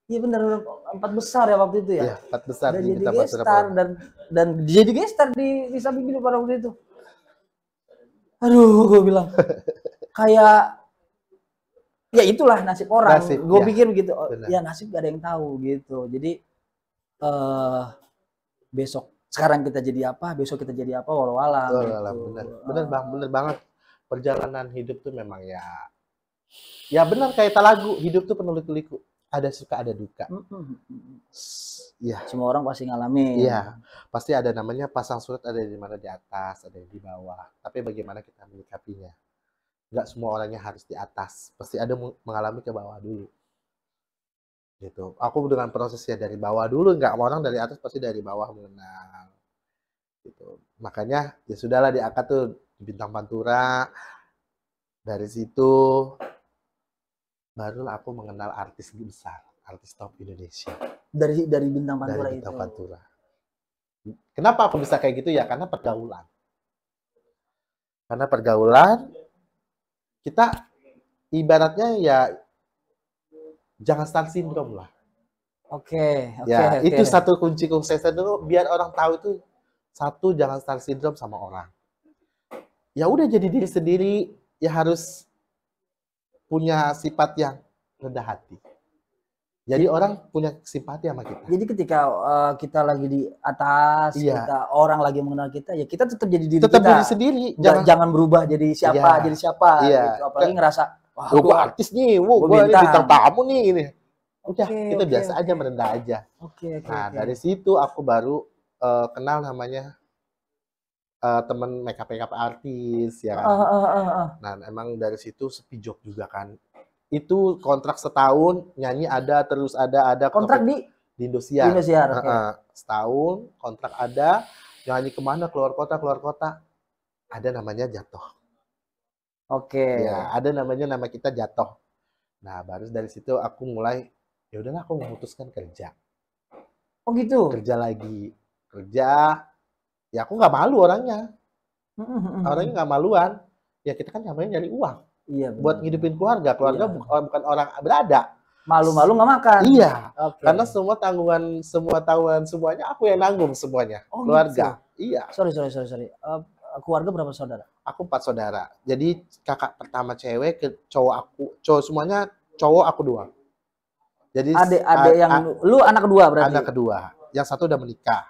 Speaker 1: iya benar 4 besar ya waktu itu ya.
Speaker 2: Iya 4 besar
Speaker 1: dan
Speaker 2: di
Speaker 1: jadi
Speaker 2: Bintang Pantura.
Speaker 1: gestar dan jadi gestar di samping hidup pada waktu itu. Aduh, gue bilang kayak ya itulah nasib orang. Gue pikir begitu. Oh, ya nasib gak ada yang tahu gitu. Jadi besok sekarang kita jadi apa, besok kita jadi apa, walau alam.
Speaker 2: Gitu. Bener bang, bener banget. Perjalanan hidup tuh memang ya benar kayak lagu, hidup tuh penuh liku-liku. Ada suka, ada duka.
Speaker 1: Ya. Semua orang pasti ngalamin.
Speaker 2: Iya, pasti ada namanya pasang surut, ada di mana di atas, ada di bawah. Tapi bagaimana kita menyikapinya? Nggak semua orangnya harus di atas, pasti ada mengalami ke bawah dulu. Gitu. Aku dengan prosesnya dari bawah dulu, nggak orang dari atas, pasti dari bawah mengenal. Gitu. Makanya ya sudahlah diangkat tuh di Bintang Pantura. Dari situ barulah aku mengenal artis besar, artis top Indonesia.
Speaker 1: Dari Bintang Pantura
Speaker 2: dari Bintang Pantura. Kenapa aku bisa kayak gitu ya? Karena pergaulan. Karena pergaulan kita ibaratnya ya jangan star syndrome lah.
Speaker 1: Oke.
Speaker 2: Itu satu kunci sukses dulu, biar orang tahu itu satu, jangan star syndrome sama orang. Ya udah jadi diri sendiri, ya harus punya sifat yang rendah hati. Jadi orang punya simpati sama kita.
Speaker 1: Jadi ketika kita lagi di atas, kita orang lagi mengenal kita, ya kita tetap jadi diri kita.
Speaker 2: Diri sendiri.
Speaker 1: Jangan berubah jadi siapa, jadi siapa. Gitu. Apalagi ngerasa,
Speaker 2: wah, gue artis nih, gue ini bintang tamu nih, ini. Udah, kita biasa aja, merendah aja. Nah, dari situ aku baru kenal namanya temen makeup artis, ya kan. Nah, emang dari situ sepi job juga kan. Itu kontrak setahun, nyanyi ada, terus ada
Speaker 1: kontrak di
Speaker 2: Indosiar.
Speaker 1: Setahun
Speaker 2: kontrak ada, nyanyi kemana, keluar kota, ada namanya jatuh. Ya, ada nama kita jatuh. Nah, baru dari situ aku mulai, ya udahlah aku memutuskan kerja.
Speaker 1: Oh gitu.
Speaker 2: Kerja lagi, ya aku nggak malu orangnya. Orangnya nggak maluan. Ya kita kan namanya nyari uang.
Speaker 1: Iya,
Speaker 2: buat ngidupin keluarga bukan orang berada.
Speaker 1: Malu-malu nggak makan.
Speaker 2: Iya. Karena semua tanggungan semuanya aku yang nanggung semuanya. Keluarga.
Speaker 1: Gitu. Iya. Sorry. Keluarga berapa saudara?
Speaker 2: Aku 4 saudara. Jadi kakak pertama cewek, cowok semuanya cowok, aku 2. Jadi
Speaker 1: adik yang lu anak kedua berarti.
Speaker 2: Anak kedua. Yang satu udah menikah.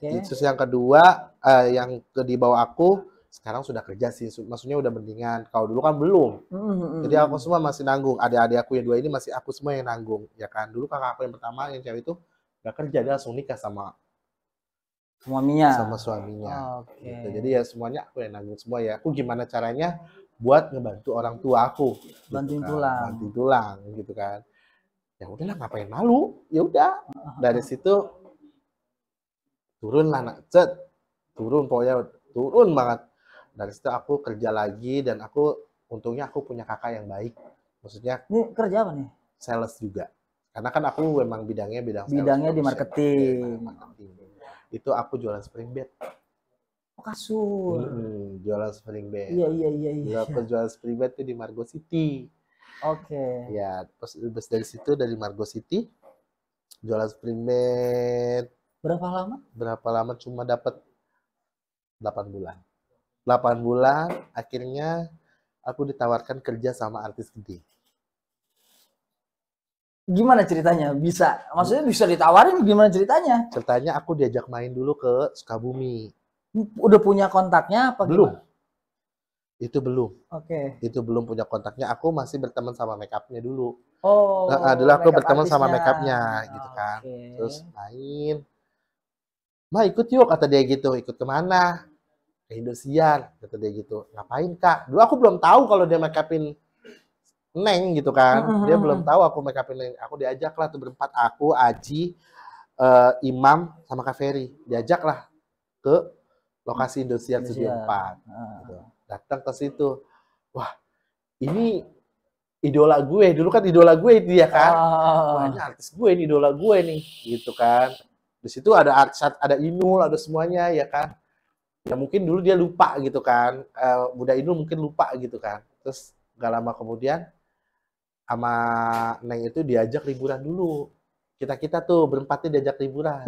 Speaker 2: Terus yang kedua yang di bawah aku sekarang sudah kerja sih, maksudnya udah mendingan. Kalau dulu kan belum. Jadi aku semua masih nanggung. Adik-adik aku yang 2 ini masih aku semua yang nanggung, ya kan. Dulu kakak aku yang pertama yang cewek itu nggak kerja, dia langsung nikah sama suaminya. Gitu. Jadi ya semuanya aku yang nanggung semua ya. Aku gimana caranya buat ngebantu orang tua aku.
Speaker 1: Bantuin
Speaker 2: tulang gitu kan. Ya udahlah, ngapain malu? Ya udah. Dari situ turun banget. Dari situ aku kerja lagi, dan untungnya aku punya kakak yang baik. Maksudnya
Speaker 1: ini kerja apa nih?
Speaker 2: Sales juga. Karena kan aku memang bidangnya
Speaker 1: di marketing.
Speaker 2: Itu aku jualan spring bed.
Speaker 1: kasur.
Speaker 2: Jualan spring bed.
Speaker 1: Iya.
Speaker 2: Jualan spring bed tuh di Margo City.
Speaker 1: Oke.
Speaker 2: Ya, terus dari situ dari Margo City jualan spring bed. Berapa lama cuma dapat 8 bulan. 8 bulan akhirnya aku ditawarkan kerja sama artis gede.
Speaker 1: Gimana ceritanya? Maksudnya bisa ditawarin gimana ceritanya?
Speaker 2: Ceritanya aku diajak main dulu ke Sukabumi.
Speaker 1: Udah punya kontaknya apa
Speaker 2: belum?
Speaker 1: Gimana?
Speaker 2: Itu belum.
Speaker 1: Oke.
Speaker 2: Itu belum punya kontaknya. Aku masih berteman sama make up-nya dulu.
Speaker 1: Oh.
Speaker 2: Dulu aku berteman sama make up-nya gitu kan.
Speaker 1: Okay.
Speaker 2: Terus main. Ma ikut yuk kata dia gitu. Ikut kemana? Ke Indosiar kata dia gitu. Ngapain Kak? Dulu aku belum tahu kalau dia make upin Neng gitu kan. Dia belum tahu aku make upin Neng. Aku diajak lah tuh berempat. Aku, Aji, Imam, sama Kak Ferry. Diajak lah ke lokasi Indosiar Studio 4. Gitu. Datang ke situ. Wah, ini idola gue. Dulu kan idola gue dia kan. Wah, ini artis gue, ini idola gue nih. Gitu kan. Di situ ada ada Inul, ada semuanya ya kan. Ya mungkin dulu dia lupa gitu kan. Bunda Inul mungkin lupa gitu kan. Terus gak lama kemudian sama Neng itu diajak liburan dulu. Kita tuh berempatnya diajak liburan.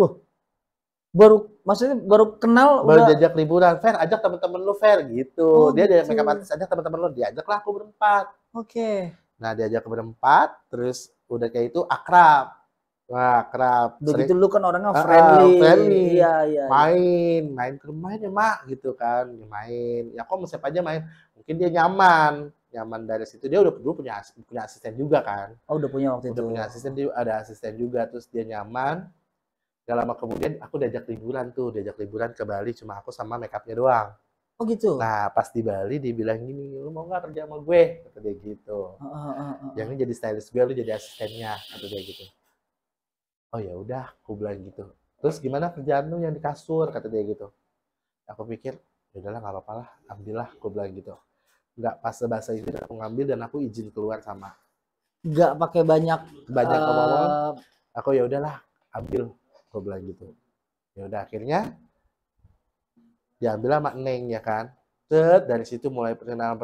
Speaker 1: Maksudnya baru kenal
Speaker 2: baru diajak liburan. Fer, ajak teman-teman lu Fer gitu. Dia ada makeup artist, ajak teman-teman lu, diajaklah aku berempat.
Speaker 1: Oke.
Speaker 2: Nah, diajak berempat, terus udah kayak itu akrab. Wah, akrab.
Speaker 1: Begitu lu kan orangnya friendly. Iya.
Speaker 2: Main ke rumahnya, Mak, gitu kan. Main. Ya kok siapa aja main. Mungkin dia nyaman dari situ. Dia udah dulu punya asisten juga kan.
Speaker 1: Oh, udah punya waktu itu.
Speaker 2: Udah punya asisten, dia ada asisten juga, terus dia nyaman. Gak lama kemudian aku diajak liburan ke Bali, cuma aku sama make up-nya doang.
Speaker 1: Oh gitu?
Speaker 2: Nah pas di Bali dia bilang gini, lu mau gak kerja sama gue? Kata dia gitu. Yang ini jadi stylist gue, lu jadi asistennya, kata dia gitu. Oh ya udah, aku bilang gitu. Terus gimana kerjaan lu yang di kasur? Kata dia gitu. Aku pikir, ya udahlah nggak apa-apa lah, ambillah, aku bilang gitu. Nggak pas bahasa itu aku ngambil dan aku izin keluar sama.
Speaker 1: Nggak pakai banyak
Speaker 2: ngomong. Aku ya udahlah, ambil. Aku bilang gitu. Ya udah akhirnya diambil sama Neng ya kan. Dari situ mulai perkenalan,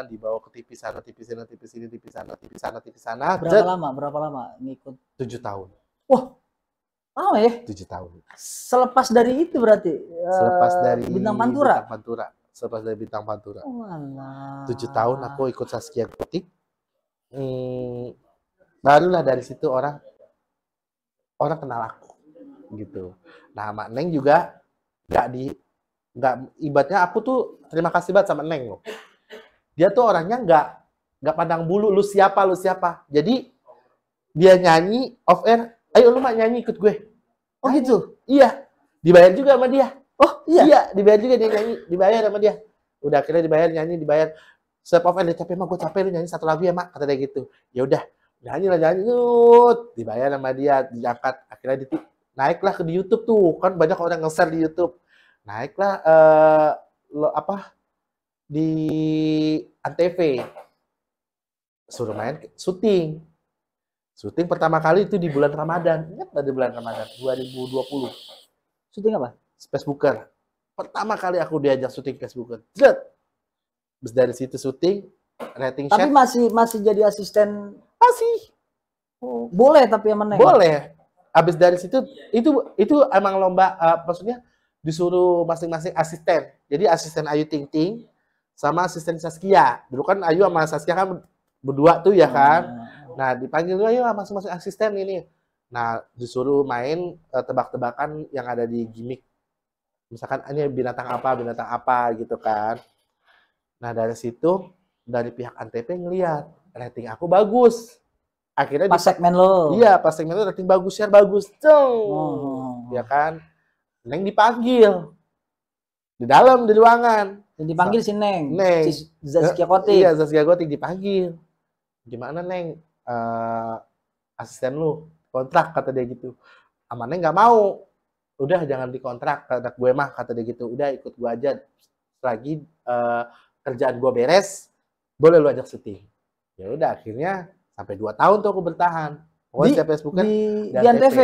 Speaker 2: dibawa ke TV sana, TV sini, TV sini, TV sana, TV sana, TV sana.
Speaker 1: Berapa lama ngikut?
Speaker 2: 7 tahun.
Speaker 1: Wah, lama ya?
Speaker 2: 7 tahun.
Speaker 1: Selepas dari itu berarti?
Speaker 2: Selepas dari
Speaker 1: Bintang Pantura?
Speaker 2: Selepas dari Bintang Pantura.
Speaker 1: Oh, alah.
Speaker 2: 7 tahun aku ikut Zaskia Gotik. Barulah dari situ orang kenal aku gitu. Nah, sama Neng juga ibaratnya aku tuh terima kasih banget sama Neng loh. Dia tuh orangnya nggak pandang bulu lu siapa. Jadi dia nyanyi off air, ayo lu Mak nyanyi ikut gue.
Speaker 1: Oh gitu?
Speaker 2: Iya. Dibayar juga sama dia.
Speaker 1: Oh iya? Iya,
Speaker 2: dibayar juga dia nyanyi, dibayar sama dia. Udah akhirnya dibayar. Step off air, dia capek Mak, gue capek lu nyanyi 1 lagu ya Mak, kata dia gitu. Ya udah. Nyanyi, dibayar sama dia, diangkat, akhirnya naiklah di YouTube tuh, kan banyak orang nge-share di YouTube, naiklah di Antv, suruh main syuting pertama kali itu di bulan Ramadan, ingat nggak di bulan Ramadan 2020?
Speaker 1: Syuting apa?
Speaker 2: Facebooker, pertama kali aku diajak syuting Facebooker, terus dari situ syuting, rating
Speaker 1: tapi masih jadi asisten.
Speaker 2: Masih.
Speaker 1: Oh, boleh tapi yang mana?
Speaker 2: Boleh. Habis dari situ itu emang lomba, maksudnya disuruh masing-masing asisten. Jadi asisten Ayu Ting Ting sama asisten Saskia. Dulu kan Ayu sama Saskia kan berdua tuh ya kan. Nah, dipanggil ayo masing-masing asisten ini. Nah, disuruh main tebak-tebakan yang ada di gimmick. Misalkan ini binatang apa gitu kan. Nah, dari situ dari pihak Antv ngelihat rating aku bagus. Akhirnya
Speaker 1: pas segmen lo.
Speaker 2: Iya, pas segmen lo rating bagus, share bagus. Ya kan? Neng dipanggil. Di ruangan.
Speaker 1: Yang dipanggil si Neng.
Speaker 2: Si
Speaker 1: Zaskia Gotik.
Speaker 2: Iya, Zaskia Gotik dipanggil. Gimana Neng? Asisten lu kontrak, kata dia gitu. Sama Neng nggak mau. Udah jangan dikontrak, kata gue mah, kata dia gitu. Udah ikut gue aja. Lagi kerjaan gue beres, boleh lu ajak syuting. Ya udah akhirnya sampai 2 tahun tuh aku bertahan. Pokoknya setiap Facebooker
Speaker 1: di Antv.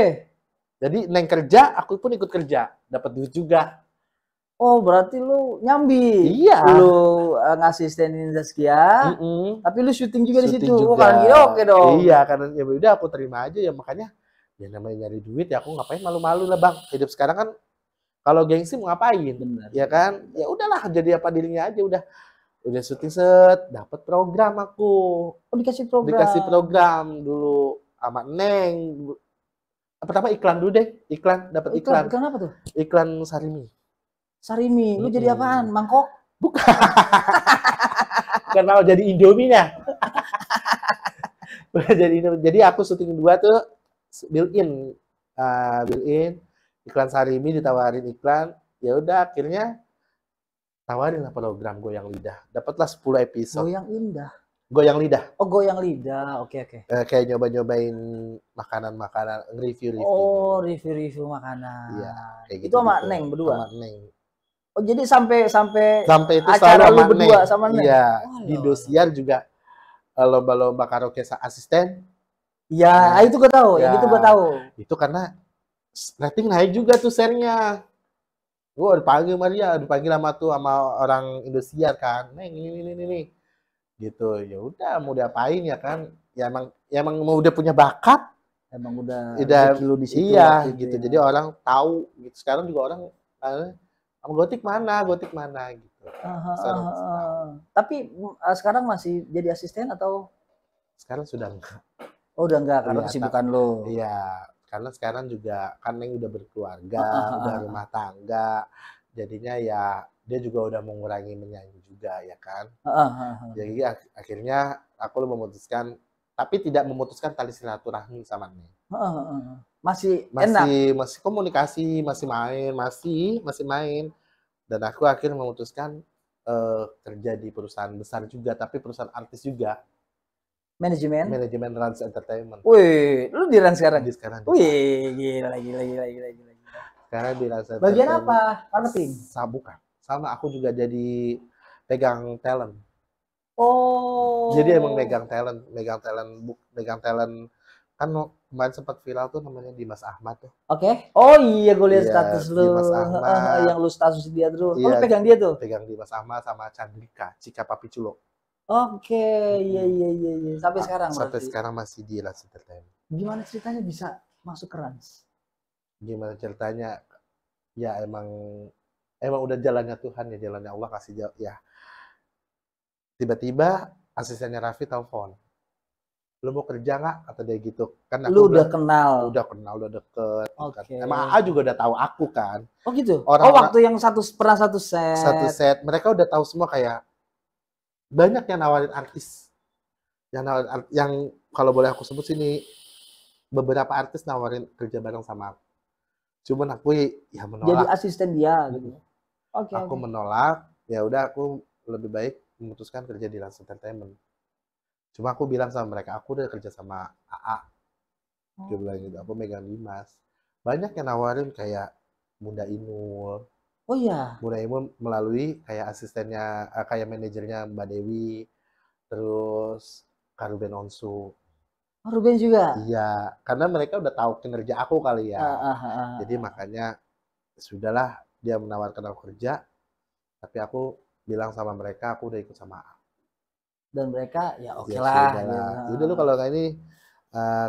Speaker 2: Jadi Neng kerja, aku pun ikut kerja, dapat duit juga.
Speaker 1: Oh, berarti lu nyambi.
Speaker 2: Iya.
Speaker 1: Lu ngasistenin Zaskia, tapi lu syuting juga di situ.
Speaker 2: Syuting
Speaker 1: Oh,
Speaker 2: juga.
Speaker 1: kan gitu oke dong.
Speaker 2: Iya, karena ya udah aku terima aja ya, makanya ya namanya nyari duit ya aku ngapain malu-malu lah Bang. Hidup sekarang kan kalau gengsi mau ngapain?
Speaker 1: Benar.
Speaker 2: Ya kan? Ya udahlah jadi apa dirinya aja udah. Udah syuting set, dapat program aku.
Speaker 1: Oh, dikasih program.
Speaker 2: Dikasih program dulu sama Neng. Pertama iklan dulu deh, dapat iklan.
Speaker 1: Iklan apa tuh?
Speaker 2: Iklan Sarimi.
Speaker 1: Sarimi, lu jadi apaan? Mangkok?
Speaker 2: Bukan. Bukan mau jadi Indomie-nya. Jadi aku syuting 2 tuh built-in. Built-in. Iklan Sarimi ditawarin iklan. Ya udah akhirnya tawarin lah program Goyang Lidah. Dapatlah 10 episode.
Speaker 1: Goyang Indah.
Speaker 2: Goyang Lidah.
Speaker 1: Oh, Goyang Lidah. Oke.
Speaker 2: Kayak nyoba-nyobain makanan-makanan, review-review.
Speaker 1: Oh, review-review makanan.
Speaker 2: Iya, kayak gitu.
Speaker 1: Itu sama Neng berdua.
Speaker 2: Sama Neng.
Speaker 1: Oh, jadi sampai
Speaker 2: itu
Speaker 1: acara
Speaker 2: selalu
Speaker 1: lu berdua sama Neng.
Speaker 2: Iya,
Speaker 1: Oh,
Speaker 2: di Indosiar juga lomba-lomba karaoke asisten.
Speaker 1: Ya, itu gue tahu.
Speaker 2: Ya,
Speaker 1: Yang itu gue tahu.
Speaker 2: Itu karena rating naik juga tuh share-nya. Gue dipanggil sama orang Indosiar kan. Neng ini. Gitu. Ya udah mau diapain ya kan? Ya emang mau udah punya bakat.
Speaker 1: Emang udah
Speaker 2: lu di situ. Iya, gitu. Ya. Jadi orang tahu gitu. Sekarang juga orang Gotik mana gitu.
Speaker 1: Tapi sekarang masih jadi asisten atau?
Speaker 2: Sekarang sudah enggak.
Speaker 1: Oh, udah enggak karena kesibukan lo.
Speaker 2: Iya, karena sekarang juga kan Neng udah berkeluarga, udah rumah tangga. Jadinya ya dia juga udah mengurangi menyanyi juga ya kan. Jadi akhirnya aku memutuskan, tapi tidak memutuskan tali silaturahmi sama Neng. Masih komunikasi, masih main. Dan aku akhirnya memutuskan kerja di perusahaan besar juga, tapi perusahaan artis juga. Manajemen Rans Entertainment.
Speaker 1: Wih, lu di Rans sekarang?
Speaker 2: Sekarang.
Speaker 1: Wih, gila.
Speaker 2: Sekarang di Rans Entertainment.
Speaker 1: Bagian apa? Marketing?
Speaker 2: Bukan. Sama aku juga jadi pegang talent.
Speaker 1: Oh.
Speaker 2: Jadi emang megang talent kan kemarin sempat viral tuh namanya Dimas Ahmad tuh.
Speaker 1: Oke. Oh iya, gue lihat status lu.
Speaker 2: Dimas Ahmad.
Speaker 1: Yang lu status dia tuh. Iya, lu pegang dia tuh?
Speaker 2: Pegang Dimas Ahmad sama Chandrika, Cika Papi Culo.
Speaker 1: Oke, iya. Sampai sekarang
Speaker 2: Sampai sekarang masih di Rans Entertainment.
Speaker 1: Gimana ceritanya bisa masuk ke Rans?
Speaker 2: Gimana ceritanya? Ya emang udah jalannya Tuhan ya, jalannya Allah kasih ya. Tiba-tiba asistennya Raffi telepon. Lu mau kerja nggak? Kata dia gitu. Kan aku
Speaker 1: udah kenal,
Speaker 2: udah deket.
Speaker 1: Okay.
Speaker 2: Emang AA juga udah tahu aku kan.
Speaker 1: Oh gitu? Waktu yang pernah satu set.
Speaker 2: Mereka udah tahu semua kayak banyak yang nawarin artis. Yang kalau boleh aku sebut sini, beberapa artis nawarin kerja bareng sama aku. Cuman aku ya menolak.
Speaker 1: Jadi asisten dia gitu.
Speaker 2: Aku menolak. Ya udah aku lebih baik memutuskan kerja di Rans Entertainment. Cuma aku bilang sama mereka, aku udah kerja sama AA. Dia bilang gitu, aku megang Dimas. Banyak yang nawarin kayak Bunda Inul.
Speaker 1: Oh iya?
Speaker 2: Bunda Inul melalui kayak asistennya, kayak manajernya Mbak Dewi. Terus Ruben Onsu.
Speaker 1: Ruben juga?
Speaker 2: Iya, karena mereka udah tahu kinerja aku kali ya. Jadi makanya, sudahlah dia menawarkan aku kerja. Tapi aku bilang sama mereka, aku udah ikut sama AA.
Speaker 1: Dan mereka ya oke lah.
Speaker 2: Udah lu kalau kayak ini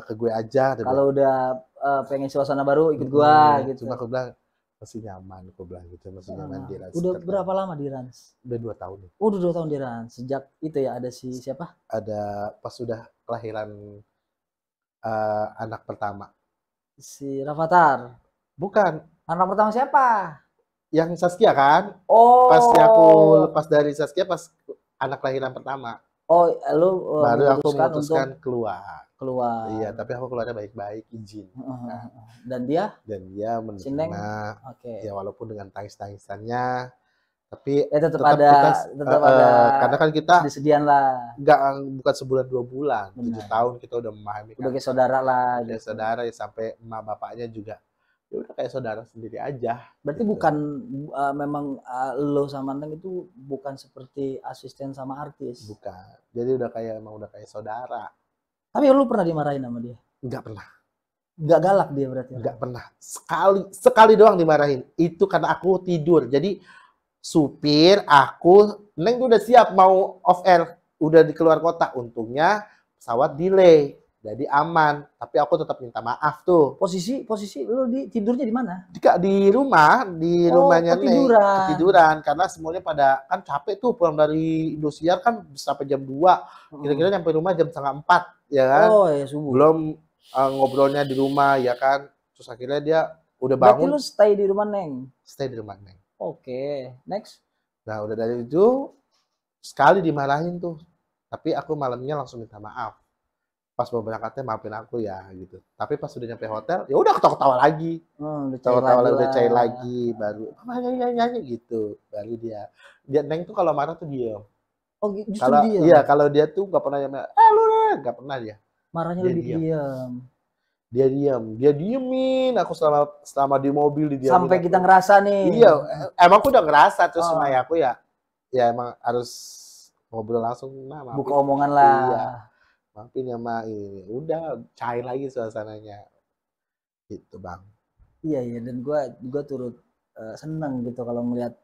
Speaker 2: ke gue aja.
Speaker 1: Kalau udah pengen suasana baru ikut gue gitu.
Speaker 2: Cuma aku bilang masih nyaman, aku bilang gitu, masih nyaman di Rans.
Speaker 1: Udah berapa lama di Rans?
Speaker 2: Udah 2 tahun.
Speaker 1: Udah 2 tahun di Rans. Sejak itu ya ada siapa?
Speaker 2: Ada pas sudah kelahiran anak pertama.
Speaker 1: Si Rafathar.
Speaker 2: Bukan.
Speaker 1: Anak pertama siapa?
Speaker 2: Yang Saskia kan?
Speaker 1: Oh.
Speaker 2: Pas aku lepas dari Saskia pas anak kelahiran pertama.
Speaker 1: Oh, lu
Speaker 2: baru aku memutuskan keluar.
Speaker 1: Iya,
Speaker 2: tapi aku keluarnya baik-baik, izin.
Speaker 1: Dan dia
Speaker 2: menerima. Ya walaupun dengan tangis-tangisannya, tapi
Speaker 1: ya tetap ada
Speaker 2: karena kan kita
Speaker 1: sedih-sedihan lah.
Speaker 2: Bukan sebulan 2 bulan, 7 tahun kita udah memahami.
Speaker 1: Udah kayak saudara lah.
Speaker 2: Udah gitu. Saudara ya, sampai emak bapaknya juga. Ya udah kayak saudara sendiri aja.
Speaker 1: Berarti gitu. Bukan memang lo sama Neng itu bukan seperti asisten sama artis.
Speaker 2: Bukan. Jadi udah kayak saudara.
Speaker 1: Tapi lu pernah dimarahin sama dia?
Speaker 2: Enggak pernah.
Speaker 1: Enggak galak dia berarti?
Speaker 2: Enggak pernah. Sekali doang dimarahin. Itu karena aku tidur. Jadi supir, aku, Neng tuh udah siap mau off air, udah di keluar kota. Untungnya pesawat delay, jadi aman. Tapi aku tetap minta maaf tuh.
Speaker 1: Posisi lu tidurnya di mana?
Speaker 2: Di
Speaker 1: Oh,
Speaker 2: rumahnya Neng,
Speaker 1: ketiduran.
Speaker 2: ketiduran karena semuanya pada kan capek tuh pulang dari Indosiar kan sampai jam 2. Kira-kira nyampe rumah jam setengah 4 ya kan.
Speaker 1: Oh ya subuh.
Speaker 2: Belum ngobrolnya di rumah ya kan. Terus akhirnya dia udah
Speaker 1: Berarti
Speaker 2: bangun
Speaker 1: lu stay di rumah Neng.
Speaker 2: stay di rumah Neng.
Speaker 1: Oke, next.
Speaker 2: Nah, udah dari itu sekali dimarahin tuh. Tapi aku malamnya langsung minta maaf. Pas mau berangkatnya maafin aku ya gitu. Tapi pas udah nyampe hotel, ya udah ketawa-ketawa lagi.
Speaker 1: Udah cair
Speaker 2: Tawa-tawa
Speaker 1: lagi
Speaker 2: udah cair
Speaker 1: lah.
Speaker 2: lagi, baru "Mama nyanyi-nyanyi" gitu. Baru dia Neng tuh kalau marah tuh diem.
Speaker 1: Oh, justru
Speaker 2: Kalau
Speaker 1: diam.
Speaker 2: iya, kalau dia tuh nggak pernah yang lu nggak pernah dia.
Speaker 1: Marahnya
Speaker 2: Dia
Speaker 1: lebih
Speaker 2: diam.
Speaker 1: diam.
Speaker 2: Dia diemin aku selama di mobil didiemin
Speaker 1: Sampai
Speaker 2: aku.
Speaker 1: kita ngerasa nih.
Speaker 2: Iya, emang aku udah ngerasa terus
Speaker 1: Oh.
Speaker 2: sama aku ya emang harus ngobrol langsung, "Ma,
Speaker 1: Buka
Speaker 2: maafin."
Speaker 1: omongan lah.
Speaker 2: Iya, maafin ya, Ma, ini. Udah cair lagi suasananya. Gitu, Bang.
Speaker 1: Iya iya, dan gua turut seneng gitu kalau ngeliat.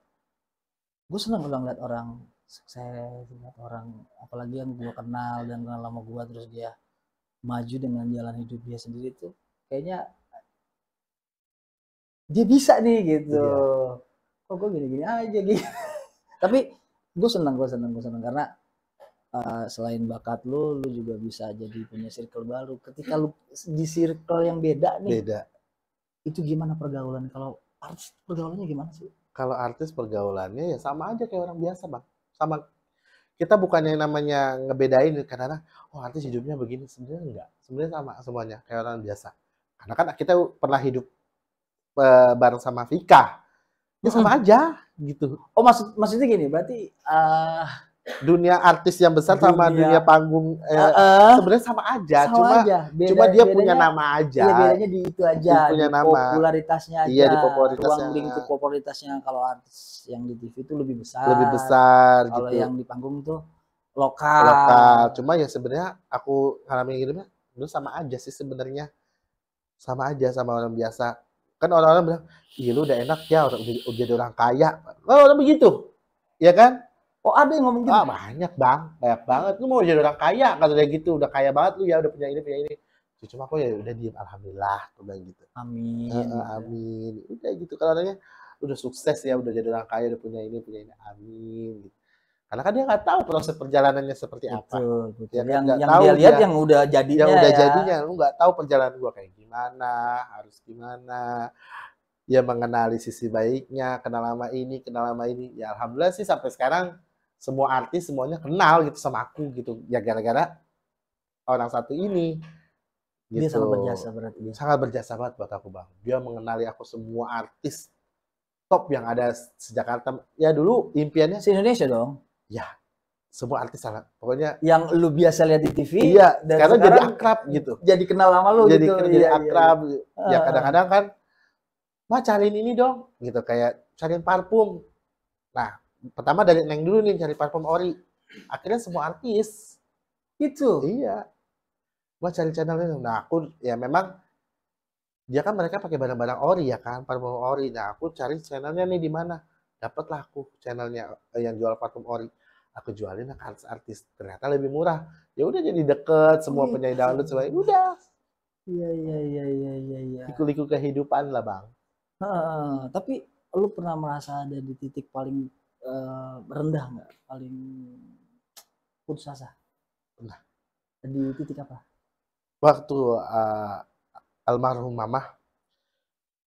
Speaker 1: Gue seneng kalau ngeliat orang sukses, ngeliat orang apalagi yang gue kenal dan kenal lama gue, terus dia maju dengan jalan hidup dia sendiri tuh kayaknya dia bisa nih gitu.
Speaker 2: Iya.
Speaker 1: Kok gue gini-gini aja gitu. Tapi gue seneng karena selain bakat lu juga bisa jadi punya circle baru. Ketika lu di circle yang beda nih,
Speaker 2: Beda.
Speaker 1: itu gimana pergaulan? Kalau artis pergaulannya gimana sih?
Speaker 2: Kalau artis pergaulannya ya sama aja kayak orang biasa, Bang. Sama kita bukannya namanya ngebedain karena oh artis hidupnya begini, sebenarnya enggak. Sebenarnya sama semuanya kayak orang biasa. Karena kan kita pernah hidup bareng sama Vika. Ya sama aja gitu.
Speaker 1: Oh, maksudnya gini, berarti
Speaker 2: Dunia artis yang besar sama dunia panggung sebenarnya sama aja,
Speaker 1: sama aja.
Speaker 2: cuma dia punya nama aja.
Speaker 1: Iya, bedanya di itu aja,
Speaker 2: Dia punya
Speaker 1: di
Speaker 2: nama.
Speaker 1: popularitasnya aja.
Speaker 2: Iya, di popularitasnya.
Speaker 1: Ruang lingkup popularitasnya kalau artis yang di TV itu lebih besar.
Speaker 2: Lebih besar
Speaker 1: Kalau
Speaker 2: gitu.
Speaker 1: yang di panggung itu lokal.
Speaker 2: Lokal. Cuma ya sebenarnya aku ngalamin hidupnya itu sama aja sih sebenarnya. Sama aja sama orang biasa. Kan orang-orang bilang, "Ih, lu udah enak ya udah jadi orang kaya." Kalau orang begitu. Ya kan?
Speaker 1: Oh, ada yang ngomong gitu?
Speaker 2: Ah, banyak, Bang. Banyak banget. Lu mau jadi orang kaya kata dia gitu. Udah kaya banget lu ya, udah punya ini, punya ini. Cuma aku ya udah diem, alhamdulillah, aku bilang gitu.
Speaker 1: Amin.
Speaker 2: Amin. Udah gitu kan orangnya udah sukses ya, udah jadi orang kaya, udah punya ini, amin. Gitu. Karena kan dia nggak tahu proses perjalanannya seperti apa.
Speaker 1: Betul.
Speaker 2: Ya kan?
Speaker 1: Yang dia lihat yang udah jadinya
Speaker 2: yang udah
Speaker 1: ya.
Speaker 2: jadinya, lu nggak tahu perjalanan gua kayak gimana, harus gimana. Ya mengenali sisi baiknya, kenal sama ini, kenal sama ini. Ya alhamdulillah sih sampai sekarang semua artis semuanya kenal gitu sama aku gitu. Ya gara-gara orang satu ini. Gitu.
Speaker 1: Dia sangat berjasa berarti.
Speaker 2: Sangat berjasa banget buat aku, Bang. Dia mengenali aku semua artis top yang ada se-Jakarta. Ya dulu impiannya
Speaker 1: Se-Indonesia dong.
Speaker 2: ya semua artis sangat. Pokoknya
Speaker 1: yang lu biasa lihat di TV.
Speaker 2: Iya,
Speaker 1: dan
Speaker 2: sekarang jadi akrab gitu.
Speaker 1: Jadi kenal sama lu
Speaker 2: jadi,
Speaker 1: gitu.
Speaker 2: Jadi akrab.
Speaker 1: Iya.
Speaker 2: Ya kadang-kadang kan, "Ma, cariin ini dong." Gitu, kayak cariin parfum. Nah, pertama dari Neng dulu nih cari parfum ori. Akhirnya semua artis.
Speaker 1: Itu.
Speaker 2: Iya. Ma, cari channelnya. Nah, aku ya memang dia kan mereka pakai barang-barang ori ya kan, parfum ori. Nah, aku cari channelnya nih di mana. Dapatlah aku channelnya yang jual parfum ori. Aku jualin ke artis. Ternyata lebih murah. Ya udah jadi deket, semua penyanyi dangdut semua. Udah.
Speaker 1: Iya.
Speaker 2: Liku-liku kehidupan lah, Bang.
Speaker 1: Tapi lu pernah merasa ada di titik paling rendah nggak? Paling putus asa?
Speaker 2: Pernah.
Speaker 1: Di titik apa?
Speaker 2: Waktu almarhum mama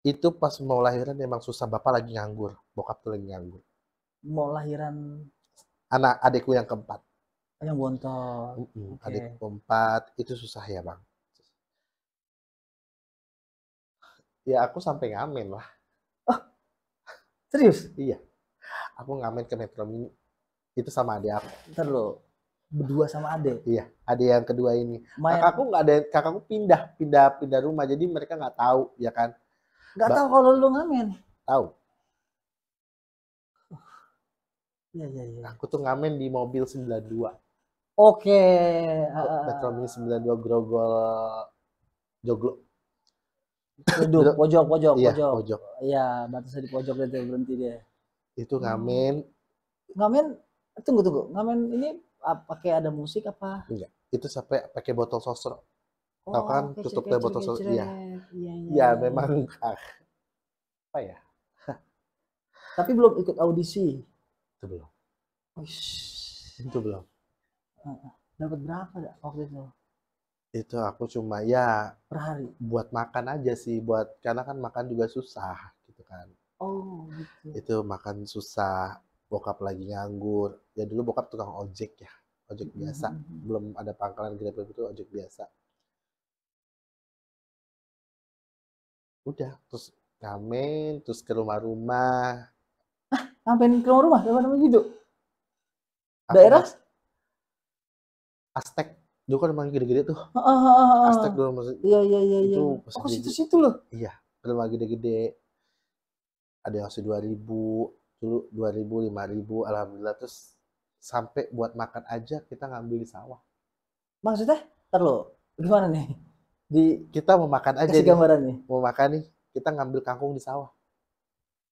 Speaker 2: itu pas mau lahiran emang susah, bapak lagi nganggur, bokap tuh lagi nganggur.
Speaker 1: Mau lahiran
Speaker 2: adikku yang keempat.
Speaker 1: Yang bontot.
Speaker 2: Adikku keempat itu susah ya, Bang. Ya aku sampai ngamen lah.
Speaker 1: Oh, serius?
Speaker 2: Iya. Aku ngamen ke Metro Mini. Itu sama adik aku.
Speaker 1: Ntar lo berdua sama adik?
Speaker 2: Iya, adik yang kedua ini. Kakakku nggak ada, kakakku pindah rumah, jadi mereka nggak tahu, ya kan?
Speaker 1: Nggak tahu kalau lu ngamen?
Speaker 2: Tahu.
Speaker 1: Iya.
Speaker 2: Aku tuh ngamen di mobil 92.
Speaker 1: Oke.
Speaker 2: Metro Mini 92 Grogol Joglo.
Speaker 1: Duduk pojok.
Speaker 2: Iya, pojok.
Speaker 1: Iya, batasnya di pojok itu berhenti dia.
Speaker 2: Itu
Speaker 1: Oh.
Speaker 2: ngamen.
Speaker 1: Ngamen, tunggu. Ngamen ini pakai ada musik apa?
Speaker 2: Enggak, itu sampai pakai botol sosro. Tahu
Speaker 1: Oh,
Speaker 2: kan tutup dari botol sosro? Iya.
Speaker 1: kecret. Iya, iya,
Speaker 2: Iya,
Speaker 1: iya, iya.
Speaker 2: memang apa ya?
Speaker 1: Tapi belum ikut audisi.
Speaker 2: Itu belum.
Speaker 1: Wih,
Speaker 2: Itu belum.
Speaker 1: dapat berapa dah waktu itu
Speaker 2: Itu aku cuma ya
Speaker 1: per hari?
Speaker 2: buat makan aja sih, buat karena kan makan juga susah gitu kan.
Speaker 1: Oh, gitu.
Speaker 2: Itu makan susah, bokap lagi nganggur. Ya dulu bokap tukang ojek ya, ojek biasa.
Speaker 1: Mhm.
Speaker 2: Belum ada pangkalan Grab itu ojek biasa. Udah, terus ngamen, terus ke rumah-rumah.
Speaker 1: Ngapain keluar rumah? Dapat namanya gitu.
Speaker 2: Aku
Speaker 1: Daerah?
Speaker 2: mas Aztek, dulu kan rumahnya gede-gede tuh.
Speaker 1: Heeh.
Speaker 2: Aztek dulu maksud
Speaker 1: Iya, iya, iya, iya.
Speaker 2: itu
Speaker 1: Oh,
Speaker 2: masih
Speaker 1: ke
Speaker 2: gede.
Speaker 1: situ-situ loh.
Speaker 2: Iya, rumah gede-gede. Ada yang masih 2.000, dulu 2.000, 5.000, alhamdulillah. Terus sampai buat makan aja kita ngambil di sawah.
Speaker 1: Maksudnya? Ntar lo, gimana nih?
Speaker 2: Kita mau makan aja
Speaker 1: Dikasih
Speaker 2: nih,
Speaker 1: gambaran nih.
Speaker 2: mau makan nih, kita ngambil kangkung di sawah.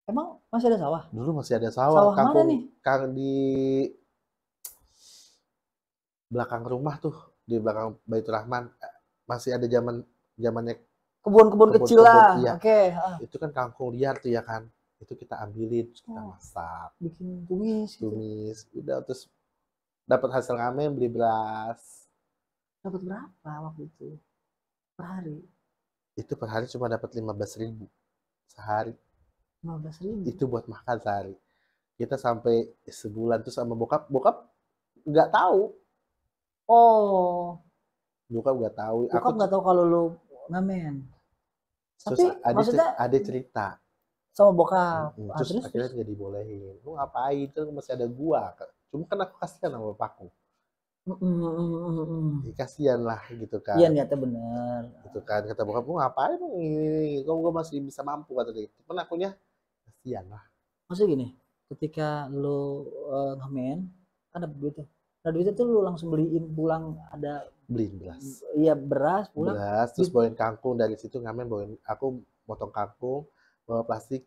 Speaker 1: Emang masih ada sawah?
Speaker 2: Dulu masih ada sawah,
Speaker 1: Sawah mana
Speaker 2: kangkung
Speaker 1: nih?
Speaker 2: kang di belakang rumah tuh, di belakang Baitur Rahman. Masih ada zamannya
Speaker 1: Kebun-kebun kecil
Speaker 2: kebun-kebun,
Speaker 1: lah.
Speaker 2: iya.
Speaker 1: Oke.
Speaker 2: Itu kan kangkung liar tuh ya kan. Itu kita ambilin, terus kita
Speaker 1: Oh,
Speaker 2: masak,
Speaker 1: bikin tumis gitu.
Speaker 2: tumis, udah terus dapat hasil ngamen beli beras.
Speaker 1: Dapat berapa waktu itu per hari?
Speaker 2: Itu per hari cuma dapat 15.000 sehari.
Speaker 1: 15.000.
Speaker 2: Itu buat makan sehari. Kita sampai sebulan tuh sama bokap. Bokap nggak tahu.
Speaker 1: Oh,
Speaker 2: Bokap nggak tahu. Aku
Speaker 1: bokap nggak tahu kalau lu ngamen.
Speaker 2: terus
Speaker 1: Tapi maksudnya
Speaker 2: ada cerita.
Speaker 1: sama bokap. Ah,
Speaker 2: Terus
Speaker 1: terus.
Speaker 2: akhirnya nggak dibolehin. Lu ngapain? Kan masih ada gua. Cuma kan aku kasihan sama bapakku. Kasihan lah gitu
Speaker 1: Iya,
Speaker 2: kan.
Speaker 1: niatnya bener.
Speaker 2: Gitu kan. Kata bokap, lu ngapain? Ini, kok gua masih bisa mampu kata dia. Cuman akunya kasihan lah.
Speaker 1: Maksudnya gini, ketika lu ngamen, kan dapat duit tuh. Nah, duitnya tuh lu langsung beliin pulang ada,
Speaker 2: Beliin beras.
Speaker 1: iya, beras pulang.
Speaker 2: Beras, terus
Speaker 1: Duit
Speaker 2: bawain kangkung dari situ ngamen bawain aku potong kangkung, bawa plastik.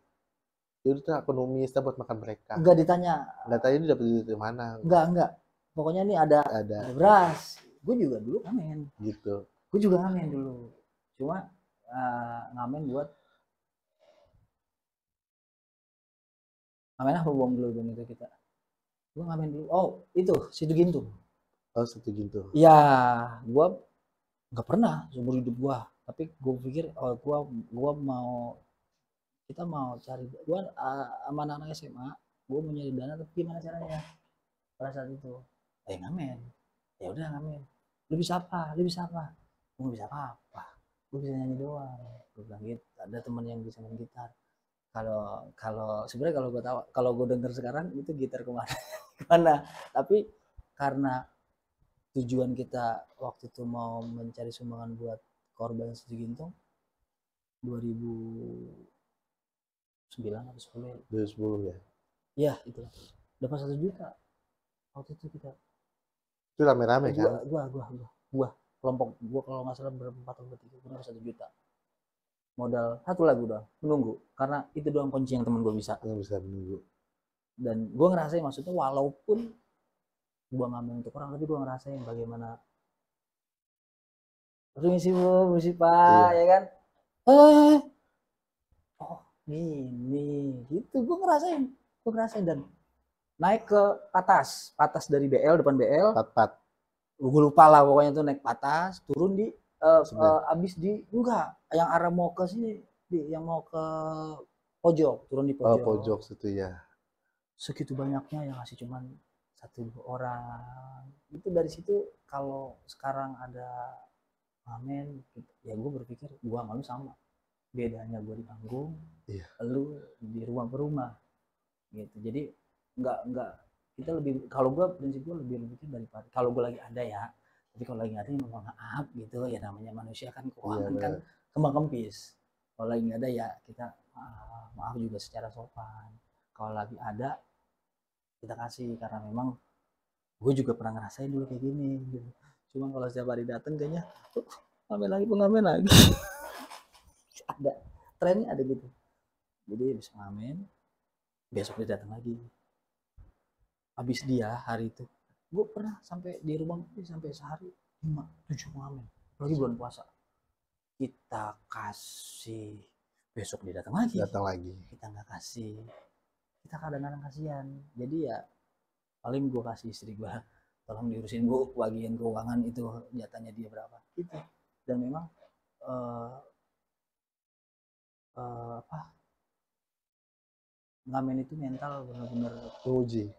Speaker 2: Itu tuh aku numis buat makan mereka.
Speaker 1: nggak ditanya,
Speaker 2: Nggak tahu ini dapat duit dari mana.
Speaker 1: nggak. Pokoknya nih ada
Speaker 2: Ada
Speaker 1: beras. Gue juga dulu ngamen.
Speaker 2: gitu.
Speaker 1: Gue juga ngamen dulu. Cuma ngamen buat ngamen apa, buang dulu dong itu kita. Gue ngamen dulu. Oh, itu situ Gintung.
Speaker 2: Oh, satu gitu.
Speaker 1: Ya, gue nggak pernah seumur hidup gue. Tapi gue pikir, oh, gue mau, kita mau cari, gue sama anak SMA, gue mau nyari dana, tapi gimana caranya pada saat itu? Ngamen. Ya udah ngamen. Lu bisa apa? Lu bisa apa? Gue bisa apa? Gue bisa nyanyi doang. Gue bilang gitu. Ada teman yang bisa main gitar. Kalau kalau sebenarnya kalau gue tahu, kalau gue denger sekarang itu gitar kemana kemana. Tapi karena tujuan kita waktu itu mau mencari sumbangan buat korban Situ Gintung 2009 atau 10 ya.
Speaker 2: 2010 ya.
Speaker 1: Ya itu dapat 1 juta waktu itu kita.
Speaker 2: Itu rame-rame kan?
Speaker 1: Gua kelompok gua kalau nggak salah berempat atau bertiga, gua dapat 1 juta modal satu lagu doang, menunggu, karena itu doang kunci yang temen gua bisa.
Speaker 2: Yang bisa menunggu.
Speaker 1: Dan gua ngerasain, maksudnya walaupun gua ngamen untuk orang, tapi gua ngerasain bagaimana permisi bu, permisi pak,
Speaker 2: Iya.
Speaker 1: ya kan, oh ini gitu. Gua ngerasain dan naik ke patas dari BL, depan BL.
Speaker 2: Pat-pat.
Speaker 1: Gue lupa lah pokoknya tuh, naik patas turun di
Speaker 2: Sebenarnya.
Speaker 1: abis di, enggak, yang arah mau ke sini, yang mau ke pojok, turun di
Speaker 2: Oh,
Speaker 1: pojok.
Speaker 2: pojok situ ya.
Speaker 1: Segitu banyaknya yang ngasih cuman 1 2 orang. Itu dari situ kalau sekarang ada ngamen ya gue berpikir gue sama lu sama, bedanya gue di panggung,
Speaker 2: Iya.
Speaker 1: lu di rumah per rumah gitu. Jadi nggak kita lebih, kalau gue prinsip gue lebih berpikir daripada kalau gue lagi ada ya. Tapi kalau lagi nggak ada ya mohon maaf gitu ya, namanya manusia kan, keuangan
Speaker 2: Iya,
Speaker 1: kan kembang kempis. Kalau lagi nggak ada ya kita maaf juga secara sopan. Kalau lagi ada kita kasih, karena memang gue juga pernah ngerasain dulu kayak gini gitu. Cuma kalau setiap hari datang kayaknya ngamen lagi ada trennya ada gitu. Jadi habis ngamen besok dia datang lagi. Habis dia hari itu, gue pernah sampai di rumah gue sampai sehari 5-7 pengamen, lagi bulan puasa. Kita kasih, besok dia datang lagi. Kita nggak kasih, kita kadang-kadang kasihan. Jadi ya paling gue kasih istri gue, tolong diurusin gue bagian keuangan itu, jatahnya dia berapa gitu. Dan memang ngamen itu mental benar-benar
Speaker 2: uji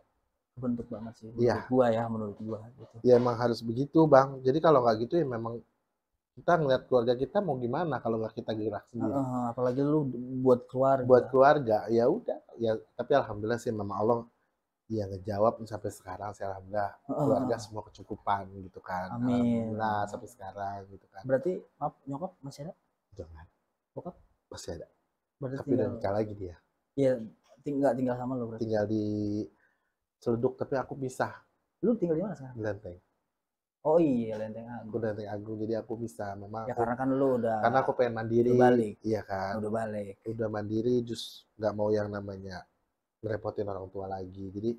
Speaker 1: bentuk banget sih menurut gua gitu.
Speaker 2: Ya emang harus begitu Bang. Jadi kalau nggak gitu ya memang kita ngeliat keluarga kita mau gimana kalau nggak kita gerak sendiri.
Speaker 1: Apalagi lu buat
Speaker 2: keluarga ya udah ya, tapi alhamdulillah sih memang Allah ya ngejawab sampai sekarang sih, alhamdulillah keluarga semua kecukupan gitu kan.
Speaker 1: Amin.
Speaker 2: Alhamdulillah sampai sekarang gitu kan.
Speaker 1: Berarti maaf, nyokap masih ada?
Speaker 2: Jangan.
Speaker 1: Bokap
Speaker 2: masih ada.
Speaker 1: Berarti
Speaker 2: tapi udah nikah lagi dia.
Speaker 1: Iya, tinggal sama lo berarti.
Speaker 2: Tinggal di Celeduk, tapi aku pisah.
Speaker 1: Lu tinggal di mana sekarang?
Speaker 2: Di Lenteng.
Speaker 1: Oh iya, Lenteng Agung.
Speaker 2: Aku Lenteng Agung, jadi aku bisa memang.
Speaker 1: Ya karena kan lu udah.
Speaker 2: Karena aku pengen mandiri.
Speaker 1: Udah balik.
Speaker 2: Iya kan.
Speaker 1: Udah balik.
Speaker 2: Udah mandiri, just nggak mau yang namanya ngerepotin orang tua lagi. Jadi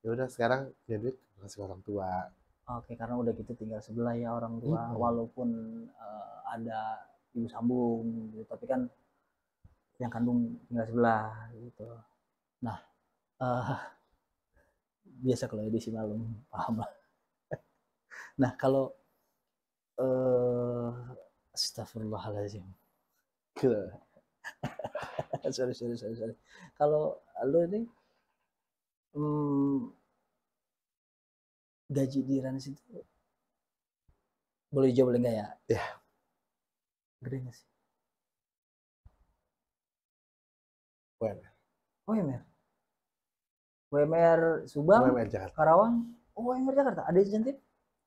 Speaker 2: ya udah sekarang ya duit kasih orang tua.
Speaker 1: Oke, karena udah gitu tinggal sebelah ya orang tua, walaupun ada ibu sambung gitu, tapi kan yang kandung tinggal sebelah gitu. Nah, biasa kalau edisi malam, paham lah. Nah, kalau astagfirullahaladzim. sorry. Kalau lu ini gaji di Ranis itu boleh jawab boleh enggak ya?
Speaker 2: Ya.
Speaker 1: Gede nggak sih?
Speaker 2: UMR.
Speaker 1: Oh UMR. UMR Subang,
Speaker 2: UMR Jakarta.
Speaker 1: Karawang. Oh UMR Jakarta. Ada insentif?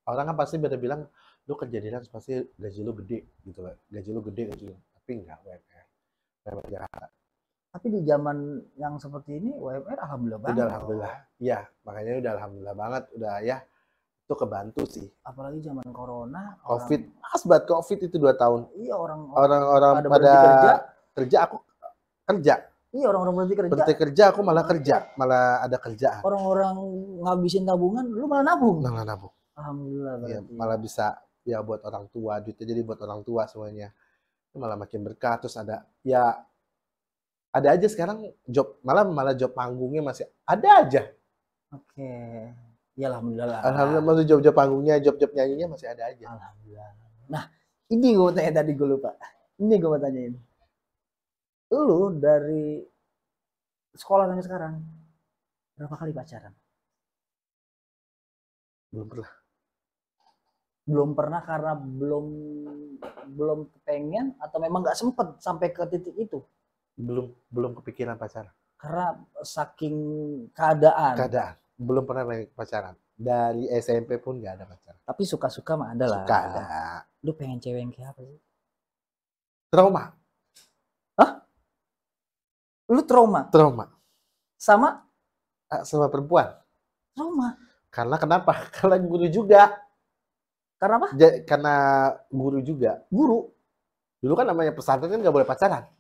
Speaker 2: Orang kan pasti pada bilang lu kerja di Ranis pasti gaji lu gede gitu kan. Gaji lu. Tapi enggak, UMR Jakarta.
Speaker 1: Tapi di zaman yang seperti ini UMR alhamdulillah banget.
Speaker 2: Udah alhamdulillah. Iya, makanya udah alhamdulillah banget, udah ya. Itu kebantu sih.
Speaker 1: Apalagi zaman corona,
Speaker 2: Covid, banget Covid itu 2 tahun.
Speaker 1: Iya,
Speaker 2: orang pada kerja, aku kerja.
Speaker 1: Iya, orang-orang
Speaker 2: berhenti kerja, aku malah kerja, malah ada kerjaan.
Speaker 1: Orang-orang ngabisin tabungan, lu malah nabung. Alhamdulillah.
Speaker 2: Ya, malah bisa ya buat orang tua, duitnya jadi buat orang tua semuanya. Itu malah makin berkah. Terus ada aja sekarang job, malah job panggungnya masih ada aja.
Speaker 1: Oke. Ya alhamdulillah.
Speaker 2: Alhamdulillah, masih job panggungnya, job nyanyinya masih ada aja.
Speaker 1: Alhamdulillah. Nah, ini gue tanya tadi, gue lupa. Ini gue mau tanyain. Lu dari sekolah sampai sekarang berapa kali pacaran? Belum pernah karena belum pengen atau memang nggak sempet sampai ke titik itu?
Speaker 2: Belum kepikiran pacaran.
Speaker 1: Karena saking keadaan.
Speaker 2: Belum pernah pacaran. Dari SMP pun nggak ada pacaran.
Speaker 1: Tapi suka-suka mah ada lah.
Speaker 2: Suka ada.
Speaker 1: Lu pengen cewek yang kayak apa sih?
Speaker 2: Trauma.
Speaker 1: Hah? Lu trauma?
Speaker 2: Trauma.
Speaker 1: Sama
Speaker 2: perempuan.
Speaker 1: Trauma.
Speaker 2: Karena kenapa? Karena guru juga.
Speaker 1: Karena apa?
Speaker 2: Karena guru juga.
Speaker 1: Guru?
Speaker 2: Dulu kan namanya pesantren kan nggak boleh pacaran.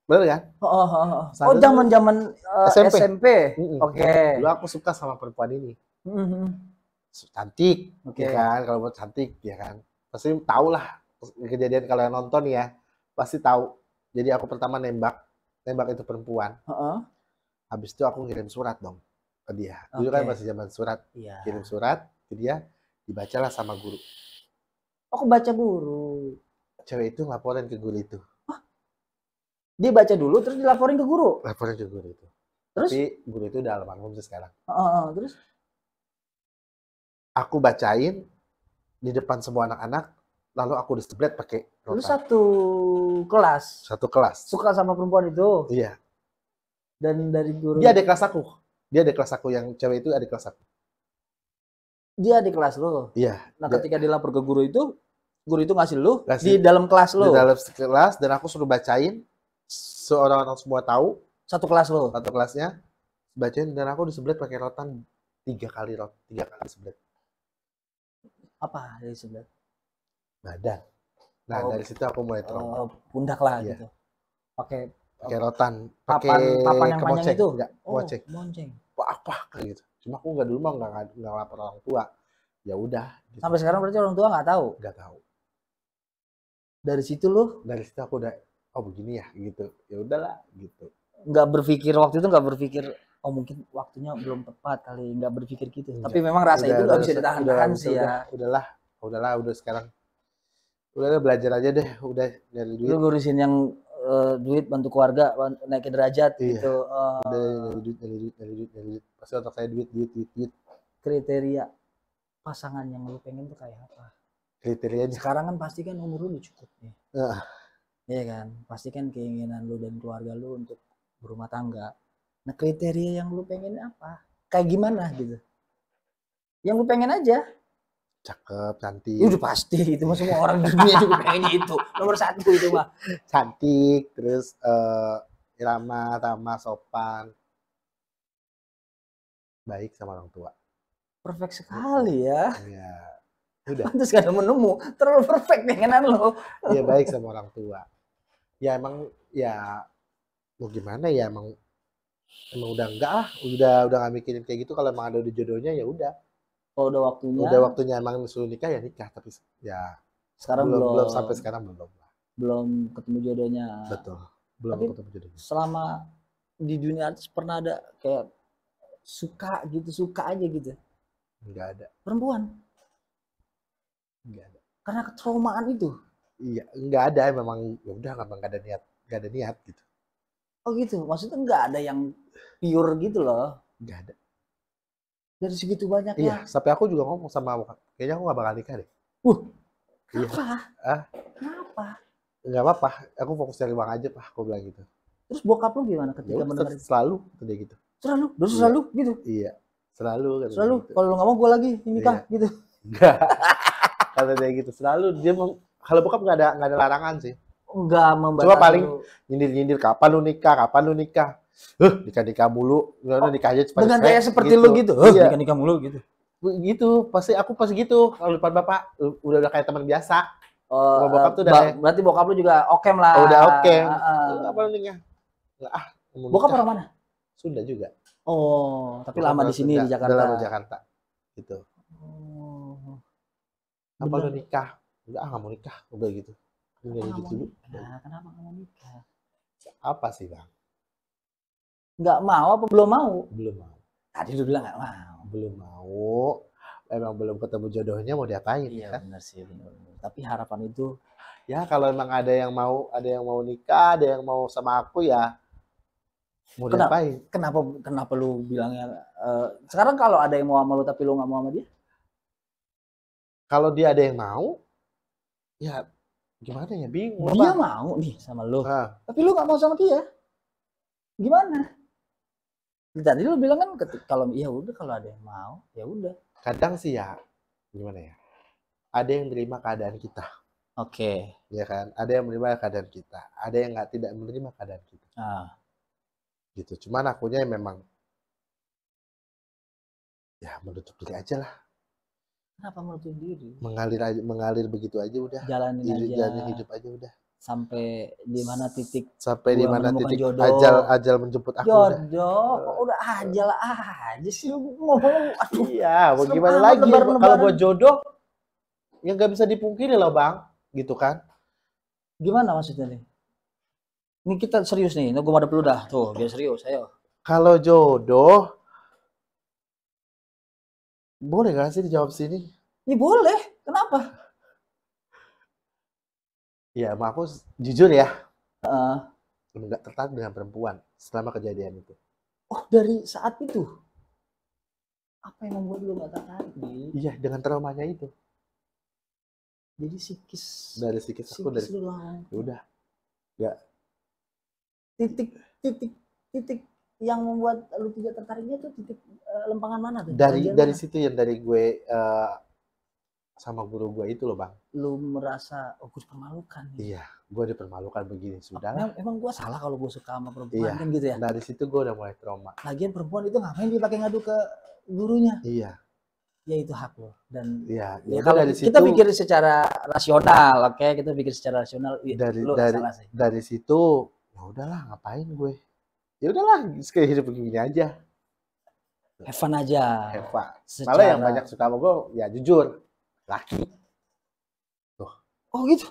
Speaker 2: Bener kan?
Speaker 1: Oh, zaman SMP. Oke.
Speaker 2: Dulu aku suka sama perempuan ini. Cantik, ya kan? Kalau mau cantik, ya kan? Pasti tahu lah kejadian kalau yang nonton ya, pasti tahu. Jadi aku pertama nembak itu perempuan. Habis itu aku kirim surat dong ke dia. Dulu kan masih zaman surat. Kirim surat ke dia, dibacalah sama guru.
Speaker 1: Oh, baca guru.
Speaker 2: Cewek itu ngelaporin ke guru itu.
Speaker 1: Dia baca dulu terus dilaporin ke guru.
Speaker 2: Laporin ke guru itu.
Speaker 1: Terus?
Speaker 2: Tapi guru itu udah almarhum sekarang.
Speaker 1: Terus?
Speaker 2: Aku bacain di depan semua anak-anak, lalu aku diseblet pakai rotan.
Speaker 1: Lu satu kelas?
Speaker 2: Satu kelas.
Speaker 1: Suka sama perempuan itu?
Speaker 2: Iya.
Speaker 1: Dan dari guru?
Speaker 2: Dia adik kelas aku. Yang cewek itu adik kelas aku.
Speaker 1: Dia adik kelas lo?
Speaker 2: Iya.
Speaker 1: Nah, ketika dilapor ke guru itu ngasih lu di dalam kelas lo?
Speaker 2: Di dalam kelas, dan aku suruh bacain. Seorang-orang semua tahu.
Speaker 1: Satu kelas lo?
Speaker 2: Satu kelasnya. Bacain, dan aku diseblet pakai rotan 3 kali diseblet.
Speaker 1: Apa dari sebelah?
Speaker 2: Badan. Nah, dari situ aku mulai trauma.
Speaker 1: Pundak lah gitu. Pakai
Speaker 2: pakai rotan,
Speaker 1: papan
Speaker 2: pakai
Speaker 1: yang panjang
Speaker 2: kemoceng,
Speaker 1: itu.
Speaker 2: enggak,
Speaker 1: Oh,
Speaker 2: kemoceng.
Speaker 1: monceng.
Speaker 2: Apa kayak gitu. Cuma aku nggak dulu mah nggak lapor orang tua. Ya udah. Gitu.
Speaker 1: Sampai sekarang berarti orang tua nggak tahu.
Speaker 2: Nggak tahu.
Speaker 1: Dari situ lu?
Speaker 2: Dari situ aku udah, oh begini ya, gitu. Ya udahlah, gitu.
Speaker 1: Nggak berpikir waktu itu nggak berpikir, oh mungkin waktunya belum tepat kali, nggak berpikir gitu.
Speaker 2: Enggak.
Speaker 1: Tapi memang rasa itu nggak bisa ditahan-tahan sih ya.
Speaker 2: Udah sekarang. Udah belajar aja deh, udah dari duit.
Speaker 1: Lu ngurusin yang duit, bantu keluarga, naikin derajat
Speaker 2: iya.
Speaker 1: gitu.
Speaker 2: Udah dari duit. Pasti otak saya duit.
Speaker 1: Kriteria pasangan yang lu pengen tuh kayak apa?
Speaker 2: Kriterianya.
Speaker 1: Sekarang kan pasti kan umur lu cukup nih. Iya kan? Pasti kan keinginan lu dan keluarga lu untuk berumah tangga. Nah, kriteria yang lu pengen apa? Kayak gimana gitu? Yang lu pengen aja.
Speaker 2: Cakep, cantik.
Speaker 1: Udah pasti itu mah semua orang di dunia juga pengennya itu. Nomor 1 itu mah.
Speaker 2: Cantik, terus ramah, sopan. Baik sama orang tua.
Speaker 1: Perfect sekali ya.
Speaker 2: Iya. Udah.
Speaker 1: Terus gak ada menemu. Terlalu perfect pengenan lo.
Speaker 2: Iya, baik sama orang tua. Ya emang ya mau gimana ya, emang udah enggak lah, udah nggak mikirin kayak gitu. Kalau emang ada jodohnya ya udah.
Speaker 1: Kalau udah waktunya.
Speaker 2: Udah waktunya emang disuruh nikah ya nikah, tapi ya
Speaker 1: sekarang
Speaker 2: belum sampai sekarang belum.
Speaker 1: Belum ketemu jodohnya.
Speaker 2: Betul. Belum
Speaker 1: tapi
Speaker 2: ketemu jodohnya.
Speaker 1: Selama di dunia artis pernah ada kayak suka aja gitu?
Speaker 2: Enggak ada.
Speaker 1: Perempuan?
Speaker 2: Enggak ada.
Speaker 1: Karena ketraumaan itu?
Speaker 2: Iya, enggak ada, memang ya udah enggak ada niat gitu.
Speaker 1: Oh gitu, maksudnya enggak ada yang pure gitu loh?
Speaker 2: Enggak ada.
Speaker 1: Dari segitu banyaknya?
Speaker 2: Iya, sampai aku juga ngomong sama bokap, kayaknya aku nggak bakal nikah deh.
Speaker 1: Kenapa?
Speaker 2: Iya.
Speaker 1: Kenapa?
Speaker 2: Nggak apa-apa, aku fokus cari uang aja, Pak, aku bilang gitu.
Speaker 1: Terus bokap lu gimana ketika mendengar itu?
Speaker 2: Selalu dia gitu.
Speaker 1: Selalu gitu?
Speaker 2: Iya, selalu.
Speaker 1: Selalu, gitu. Kalau lu nggak mau gue lagi nikah gitu?
Speaker 2: Enggak. Kata dia gitu, selalu dia kalau bokap nggak ada larangan sih.
Speaker 1: Enggak membatasi.
Speaker 2: Cuma paling nyindir kapan lu nikah. Nikah mulu, nikah aja cepat.
Speaker 1: Dengan gaya seperti gitu. Lu gitu.
Speaker 2: Iya.
Speaker 1: Nikah mulu gitu.
Speaker 2: Gitu, aku pasti gitu. Kalau depan bapak udah kayak teman biasa.
Speaker 1: Oh, bokap tuh udah berarti bokap lu juga okem lah.
Speaker 2: Udah okem. Apa lu nikah?
Speaker 1: Bokap orang mana?
Speaker 2: Sunda juga.
Speaker 1: Oh, tapi lama di sini di Jakarta.
Speaker 2: Udah lama di Jakarta. Gitu.
Speaker 1: Oh.
Speaker 2: Apa lu nikah? Enggak, nggak mau nikah. Udah gitu. Dulu.
Speaker 1: Nah, kenapa nggak mau nikah?
Speaker 2: Apa sih, Bang?
Speaker 1: Nggak mau apa belum mau?
Speaker 2: Belum mau.
Speaker 1: Tadi lu bilang nggak mau.
Speaker 2: Belum mau. Emang belum ketemu jodohnya, mau diapain?
Speaker 1: Iya, kan? Benar sih, benar. Tapi harapan itu
Speaker 2: ya kalau emang ada yang mau nikah, ada yang mau sama aku ya mau diapain?
Speaker 1: Kenapa lu bilangnya sekarang kalau ada yang mau sama lu tapi lu nggak mau sama dia?
Speaker 2: Kalau dia ada yang mau, ya gimana ya, bingung.
Speaker 1: Dia mau nih sama lu, tapi lu nggak mau sama dia, gimana? Tadi lu bilang kan kalau ya udah kalau ada yang mau ya udah.
Speaker 2: Kadang sih ya gimana ya, ada yang menerima keadaan kita.
Speaker 1: Oke.
Speaker 2: Ya kan, ada yang menerima keadaan kita, ada yang tidak menerima keadaan kita. Gitu. Cuman akunya memang ya menutup diri aja lah.
Speaker 1: Kenapa menutup diri?
Speaker 2: Mengalir begitu aja udah. Jalanin hidup aja udah.
Speaker 1: Sampai di mana titik?
Speaker 2: Ajal menjemput aku.
Speaker 1: Jodoh, kok udah ajal aja sih lu ngomong.
Speaker 2: Aduh, iya, mau gimana lagi? Kalau buat jodoh, ya nggak bisa dipungkiri loh, Bang. Gitu kan?
Speaker 1: Gimana maksudnya nih? Ini kita serius nih, gue madep dulu dah. Tuh, biar serius, ayo.
Speaker 2: Kalau jodoh, boleh gak sih dijawab sini?
Speaker 1: Ya boleh, kenapa?
Speaker 2: Ya, aku jujur ya. Nggak tertarik dengan perempuan selama kejadian itu.
Speaker 1: Oh, dari saat itu? Apa yang membuat lu gak tertarik nih?
Speaker 2: Iya, dengan traumanya itu.
Speaker 1: Jadi psikis.
Speaker 2: Dari psikis aku dari. Udah. Nggak.
Speaker 1: Titik yang membuat lu tidak tertariknya tuh titik lempangan mana tuh?
Speaker 2: Dari situ yang dari gue sama guru gue itu loh, Bang.
Speaker 1: Lu merasa gue dipermalukan.
Speaker 2: Iya, gue dipermalukan begini sudah.
Speaker 1: Emang gue salah kalau gue suka sama perempuan kan gitu ya?
Speaker 2: Dari situ gue udah mulai trauma.
Speaker 1: Lagian perempuan itu ngapain dia pakai ngadu ke gurunya?
Speaker 2: Iya.
Speaker 1: Ya itu hak lo. Dan
Speaker 2: ya
Speaker 1: kalau dari kita situ, pikir secara rasional, oke? Kita pikir secara rasional.
Speaker 2: Dari situ Ya udahlah, ngapain gue? Ya udahlah, kayak hidup begini aja.
Speaker 1: Have fun aja.
Speaker 2: Have fun. Malah
Speaker 1: Secara
Speaker 2: yang banyak suka sama gue, ya jujur, laki. Tuh.
Speaker 1: oh gitu.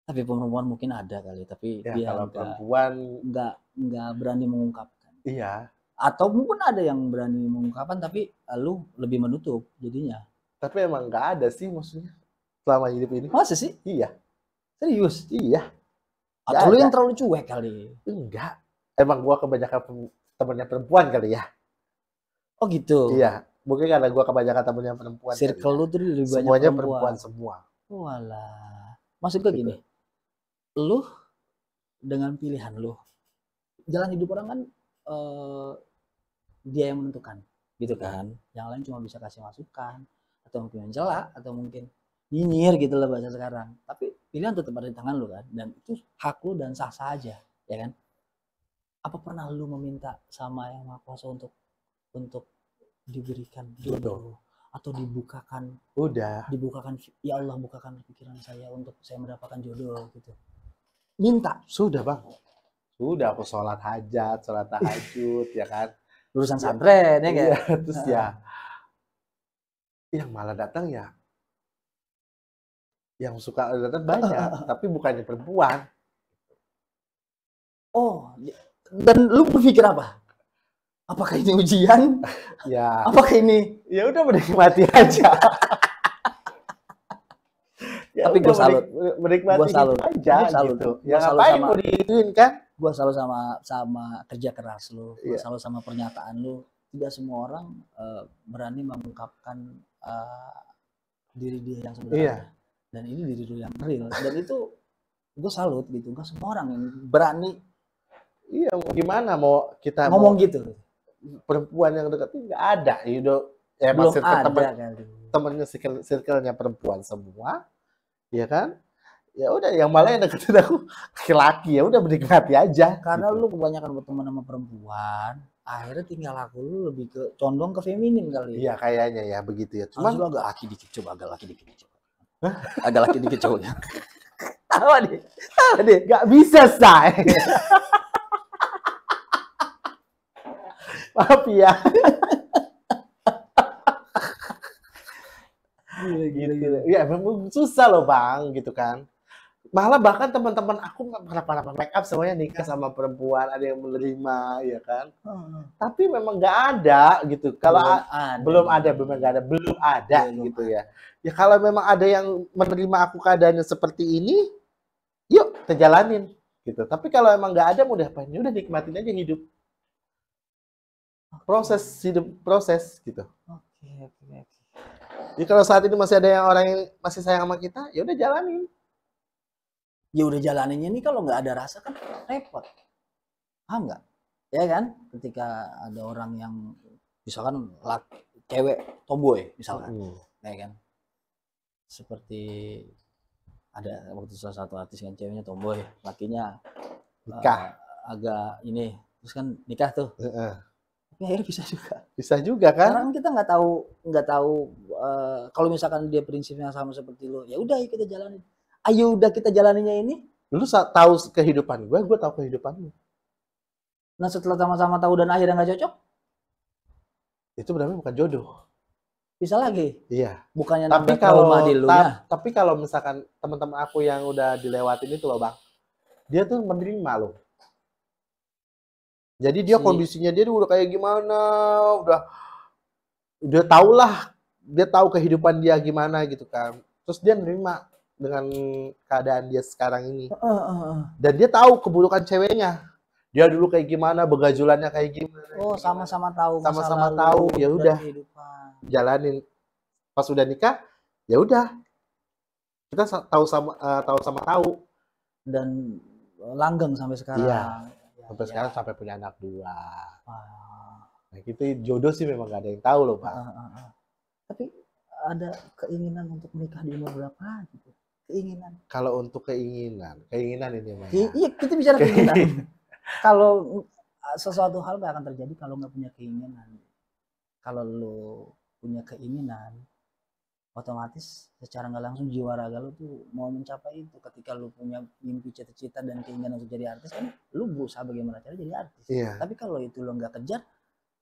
Speaker 1: Tapi perempuan mungkin ada kali, tapi
Speaker 2: Ya
Speaker 1: dia
Speaker 2: kalau perempuan,
Speaker 1: nggak berani mengungkapkan.
Speaker 2: iya.
Speaker 1: Atau mungkin ada yang berani mengungkapkan, tapi lu lebih menutup jadinya.
Speaker 2: Tapi emang nggak ada sih maksudnya selama hidup ini.
Speaker 1: Masa sih?
Speaker 2: Iya,
Speaker 1: Serius?
Speaker 2: iya.
Speaker 1: Atau lu yang terlalu cuek kali?
Speaker 2: Enggak. Emang gua kebanyakan temennya perempuan kali ya.
Speaker 1: Oh gitu.
Speaker 2: Iya. Mungkin karena gua kebanyakan temennya perempuan.
Speaker 1: Circle lu tuh lebih banyak
Speaker 2: semuanya perempuan semua.
Speaker 1: Walah. Maksud gue gini, lu dengan pilihan lu, jalan hidup orang kan dia yang menentukan, gitu kan. Yang lain cuma bisa kasih masukan, atau mungkin mencela, atau mungkin nyinyir gitu lah bahasa sekarang. Tapi pilihan tetap ada di tangan lu kan, dan itu hak lu dan sah-sah aja, ya kan. Apa pernah lu meminta sama Yang Maha Kuasa untuk diberikan jodoh atau dibukakan ya Allah bukakan pikiran saya untuk saya mendapatkan jodoh gitu, minta?
Speaker 2: Sudah bang, sudah aku sholat hajat, sholat tahajud ya kan,
Speaker 1: lulusan santren ya kan.
Speaker 2: Terus ya yang malah datang ya yang suka datang banyak tapi bukannya perempuan.
Speaker 1: Oh, dan lu berpikir apa? Apakah ini ujian?
Speaker 2: Ya.
Speaker 1: Apakah ini?
Speaker 2: Ya udah menikmati aja. Ya
Speaker 1: tapi gue salut.
Speaker 2: Menikmati aja gitu. Ya ngapain mau diituin kan?
Speaker 1: Gue selalu sama kerja keras lu. Gue selalu sama pernyataan lu. Tidak semua orang berani mengungkapkan diri dia yang sebenarnya. Iya. Dan ini diri lu yang real. Dan itu gue salut gitu. Gak semua orang yang berani.
Speaker 2: Iya, gimana mau kita
Speaker 1: ngomong gitu?
Speaker 2: Perempuan yang deketin nggak ada, ya
Speaker 1: belum ada
Speaker 2: temennya circle-nya perempuan semua, ya kan? Ya udah, yang malah yang deketin aku laki-laki, ya udah menikmati aja.
Speaker 1: Karena
Speaker 2: gitu.
Speaker 1: lu kebanyakan berteman sama perempuan, akhirnya tinggal aku lu lebih ke condong ke feminim kali.
Speaker 2: Iya kayaknya ya begitu ya.
Speaker 1: Cuman lu agak laki dikit coba, agak laki dikit coba. Agak laki dikit coba. Apa deh?
Speaker 2: Gak bisa say. Maaf ya. Gila. Ya memang susah loh bang, gitu kan. Malah bahkan teman-teman aku nggak pernah make up, semuanya nikah sama perempuan, ada yang menerima, ya kan. Tapi memang nggak ada gitu. Kalau belum ada gitu ya. Ya kalau memang ada yang menerima aku keadaannya seperti ini, yuk kita jalanin gitu. Tapi kalau emang nggak ada, mau diapain? Udah nikmatin aja hidup. Proses gitu.
Speaker 1: Oke.
Speaker 2: Jadi kalau saat ini masih ada yang orang yang masih sayang sama kita, ya udah jalanin.
Speaker 1: Ya udah jalaninnya nih, kalau nggak ada rasa kan repot. Paham nggak? Ya kan? Ketika ada orang yang misalkan cewek tomboy misalkan, ya kan? Seperti ada waktu salah satu artis kan, ceweknya tomboy, lakinya
Speaker 2: nikah.
Speaker 1: Agak ini, terus kan nikah tuh. Tapi akhirnya bisa juga
Speaker 2: kan?
Speaker 1: Karena kita nggak tahu kalau misalkan dia prinsipnya sama seperti lo, ya udah kita jalanin. Ayo udah kita jalaninya ini.
Speaker 2: Lu tahu kehidupan gue tahu kehidupan lu.
Speaker 1: Nah setelah sama-sama tahu dan akhirnya nggak cocok,
Speaker 2: itu berarti bukan jodoh.
Speaker 1: Bisa lagi.
Speaker 2: Iya.
Speaker 1: Bukannya
Speaker 2: tapi kalau misalkan teman-teman aku yang udah dilewatin itu loh bang, dia tuh menerima loh. Jadi dia kondisinya dia udah kayak gimana, udah tau lah, dia tahu kehidupan dia gimana gitu kan. Terus dia nerima dengan keadaan dia sekarang ini. Dan dia tahu keburukan ceweknya. Dia dulu kayak gimana, begajulannya kayak gimana.
Speaker 1: Oh, sama-sama tahu.
Speaker 2: Sama-sama tahu, ya udah. Jalanin. Pas udah nikah, ya udah. Kita tahu tahu. Dan
Speaker 1: langgeng sampai sekarang.
Speaker 2: Iya. Sampai sekarang sampai punya anak 2. Nah gitu, jodoh sih memang gak ada yang tahu loh Pak.
Speaker 1: Tapi ada keinginan untuk menikah di umur berapa gitu? Keinginan.
Speaker 2: Kalau untuk keinginan ini Mas.
Speaker 1: Iya, kita bicara keinginan. Kalau sesuatu hal gak akan terjadi kalau nggak punya keinginan. Kalau lo punya keinginan, otomatis secara nggak langsung jiwa raga lu tuh mau mencapai itu. Ketika lu punya mimpi, cita-cita dan keinginan untuk jadi artis kan, lu berusaha bagaimana cara jadi artis.
Speaker 2: Iya.
Speaker 1: Tapi kalau itu lu nggak kejar,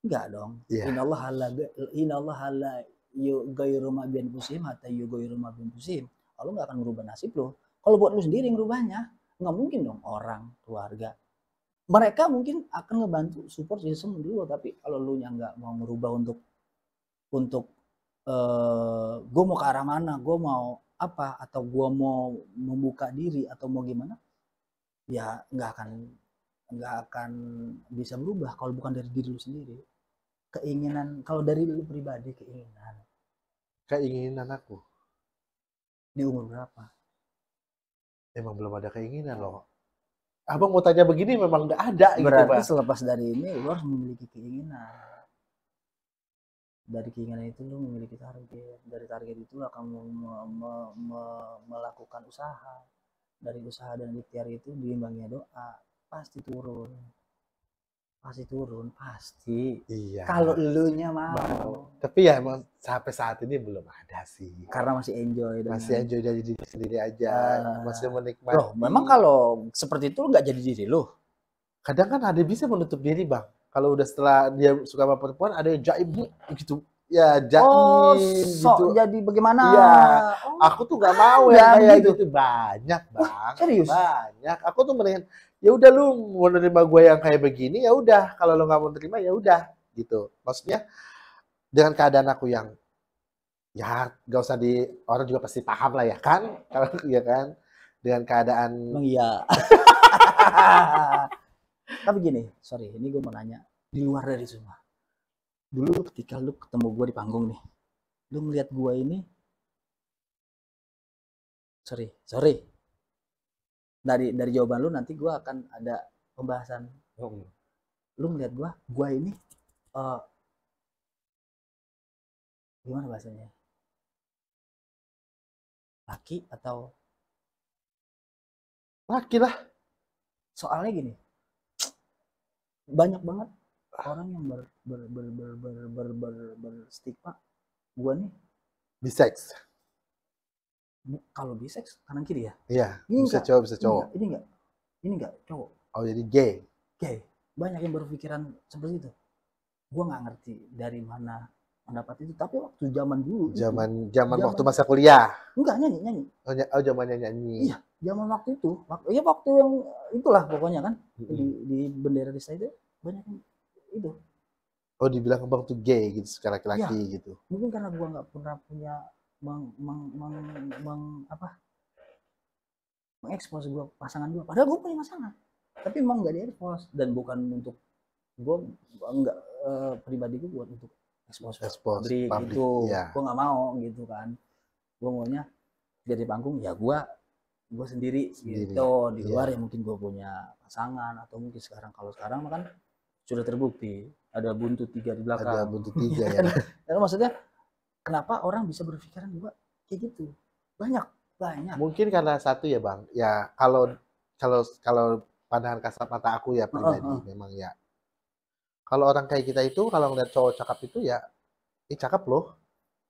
Speaker 1: nggak dong.
Speaker 2: Iya.
Speaker 1: Innallaha la yughayyiru ma bi anfusihim hatta yughayyiru ma bi anfusihim. Lu nggak akan merubah nasib lu. Kalau buat lu sendiri ngerubahnya, nggak mungkin dong orang, keluarga. Mereka mungkin akan ngebantu support system dulu, tapi kalau lu yang nggak mau merubah untuk gue mau ke arah mana, gue mau apa, atau gue mau membuka diri atau mau gimana, ya nggak akan bisa berubah kalau bukan dari diri lu sendiri. Keinginan, kalau dari lu pribadi,
Speaker 2: Keinginan aku
Speaker 1: di umur berapa?
Speaker 2: emang belum ada keinginan loh. Abang mau tanya begini memang nggak ada gitu,
Speaker 1: Berarti
Speaker 2: Pak.
Speaker 1: selepas dari ini lu harus memiliki keinginan. Dari keinginan itu lu memiliki target. Dari target itu lu akan melakukan usaha. Dari usaha dan ikhtiar itu diimbangi doa. Pasti turun. Pasti.
Speaker 2: Iya.
Speaker 1: Kalau elunya mau.
Speaker 2: Tapi ya emang sampai saat ini belum ada sih.
Speaker 1: Karena masih enjoy.
Speaker 2: Masih enjoy dari diri sendiri aja. Masih menikmati.
Speaker 1: Loh, memang kalau seperti itu nggak jadi diri lu.
Speaker 2: Kadang kan ada bisa menutup diri, Bang. Kalau udah setelah dia suka sama perempuan, ada yang jaim gitu. Ya, jaim gitu.
Speaker 1: Jadi bagaimana?
Speaker 2: Iya. Aku tuh nggak mau ya kayak gitu. Banyak, Bang.
Speaker 1: Serius?
Speaker 2: Banyak. Aku tuh mendingan ya udah lu mau nerima gue yang kayak begini ya udah, kalau lu nggak mau terima ya udah gitu. Maksudnya dengan keadaan aku yang ya gak usah orang juga pasti paham lah ya kan, kalau ya kan dengan keadaan.
Speaker 1: Iya. Tapi gini, sorry, ini gue mau nanya di luar dari semua. Dulu ketika lu ketemu gue di panggung nih, lu melihat gue ini, sorry. Dari jawaban lu nanti gue akan ada pembahasan. Lu melihat gue ini gimana bahasanya? Laki atau?
Speaker 2: Laki lah.
Speaker 1: Soalnya gini, banyak banget orang yang berstigma gue nih
Speaker 2: Bisex.
Speaker 1: Kalau bisex kanan kiri ya?
Speaker 2: Iya,
Speaker 1: Ini
Speaker 2: bisa
Speaker 1: enggak,
Speaker 2: cowok bisa cowok.
Speaker 1: Ini enggak cowok.
Speaker 2: Oh, jadi gay.
Speaker 1: Banyak yang berpikiran seperti itu. Gue nggak ngerti dari mana pendapat itu. Tapi waktu zaman dulu.
Speaker 2: Zaman waktu masa kuliah.
Speaker 1: Enggak, nyanyi.
Speaker 2: Oh, zamannya nyanyi.
Speaker 1: Iya, zaman waktu itu. Waktu yang itulah pokoknya kan. Di bendera desa itu banyak yang itu.
Speaker 2: Oh, dibilang abang tuh gay gitu, sekarang laki-laki gitu.
Speaker 1: Mungkin karena gue nggak pernah punya mengekspos gue pasangan gue, padahal gue punya pasangan, tapi emang nggak diekspos, dan bukan untuk gue nggak pribadi gue buat untuk ekspos publik gitu, gue nggak mau gitu kan, gue maunya jadi panggung ya gue sendiri gitu, di luar ya mungkin gue punya pasangan, atau mungkin kalau sekarang kan sudah terbukti ada buntut 3 di belakang,
Speaker 2: ada buntut 3 ya.
Speaker 1: Dan maksudnya kenapa orang bisa berpikiran juga kayak gitu? Banyak.
Speaker 2: Mungkin karena satu ya, Bang. Ya kalau pandangan kasat mata aku ya pribadi memang ya. Kalau orang kayak kita itu kalau ngeliat cowok cakep itu ya, cakep loh,